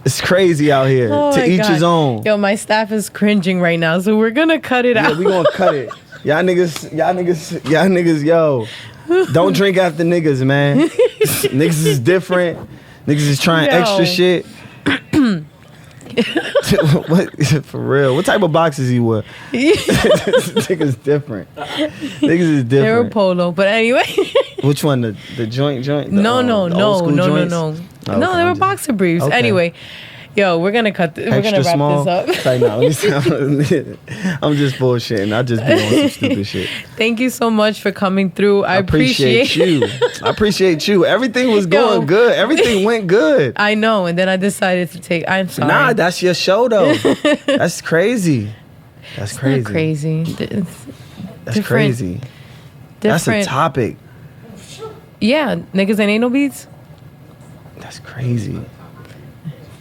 It's crazy out here. Oh To my each God. his own. Yo, my staff is cringing right now, so we're gonna cut it out. Yeah, we gonna cut it. Y'all niggas, yo. Don't drink after niggas, man. Niggas is different. Niggas is trying extra shit. What, for real? What type of boxes he wear? Niggas different. Niggas is different. They were polo, but anyway. Which one? The joint? The No. Oh, No, okay, they were I'm boxer briefs. Okay. Anyway, yo, we're gonna cut. We're gonna extra wrap small. this up. Like, no, I'm just bullshitting. I just be on some stupid shit. Thank you so much for coming through. I appreciate you. I appreciate you. Everything was going good. Everything went good. I know, and then I decided to take. I'm sorry. Nah, that's your show though. That's crazy. That's crazy. Not crazy. That's crazy. That's a topic. Yeah, niggas ain't no beats. That's crazy.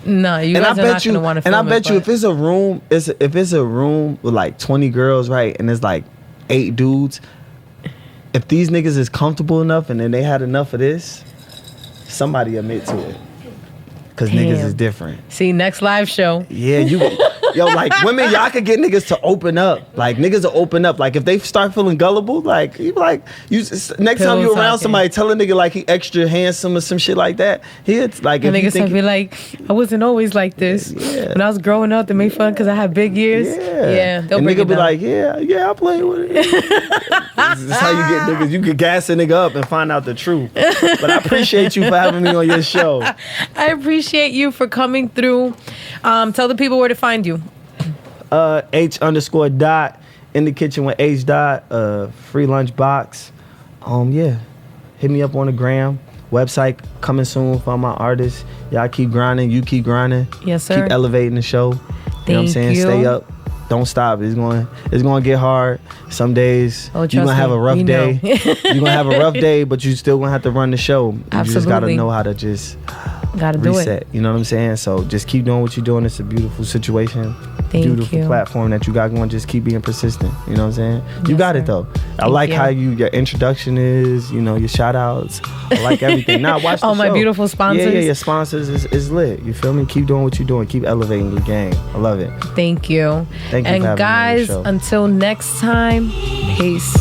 No, you guys are not gonna want to film And I bet it, you but- if it's a room with like 20 girls, right, and there's like 8 dudes, if these niggas is comfortable enough and then they had enough of this, somebody admit to it. Cause niggas is different. See, next live show. Yeah, yo, like women, y'all could get niggas to open up. Like niggas will open up. Like if they start feeling gullible, like you like next time you around somebody, tell a nigga like he extra handsome or some shit like that. It's like And if you niggas think be like, I wasn't always like this. Yeah. When I was growing up, they made fun because I had big ears. Yeah, they'll and bring nigga it be down. like, yeah, I play with it. This is how you get niggas. You could gas a nigga up and find out the truth. But I appreciate you for having me on your show. I appreciate you for coming through. Tell the people where to find you. H_dot in the kitchen with H dot. Free lunch box. Yeah. Hit me up on the gram. Website coming soon for my artists. Y'all keep grinding. You keep grinding. Yes, sir. Keep elevating the show. You know what I'm saying? you. Stay up. Don't stop. It's gonna get hard. Some days you're gonna have a rough day. You're gonna have a rough day, but you still gonna have to run the show. You just gotta Absolutely. know how to just Gotta do reset. it. You know what I'm saying? So just keep doing what you're doing. It's a beautiful situation. Thank Beautiful you. platform that you got going. Just keep being persistent. You know what I'm saying? You Yes, got sir. it though. I Thank like you. how your introduction is, your shout outs. I like everything. Now watch the All my show. beautiful sponsors. Yeah, your sponsors is lit. You feel me? Keep doing what you're doing. Keep elevating your game. I love it. Thank you. Thank you for having And me on the guys, show. until next time, peace.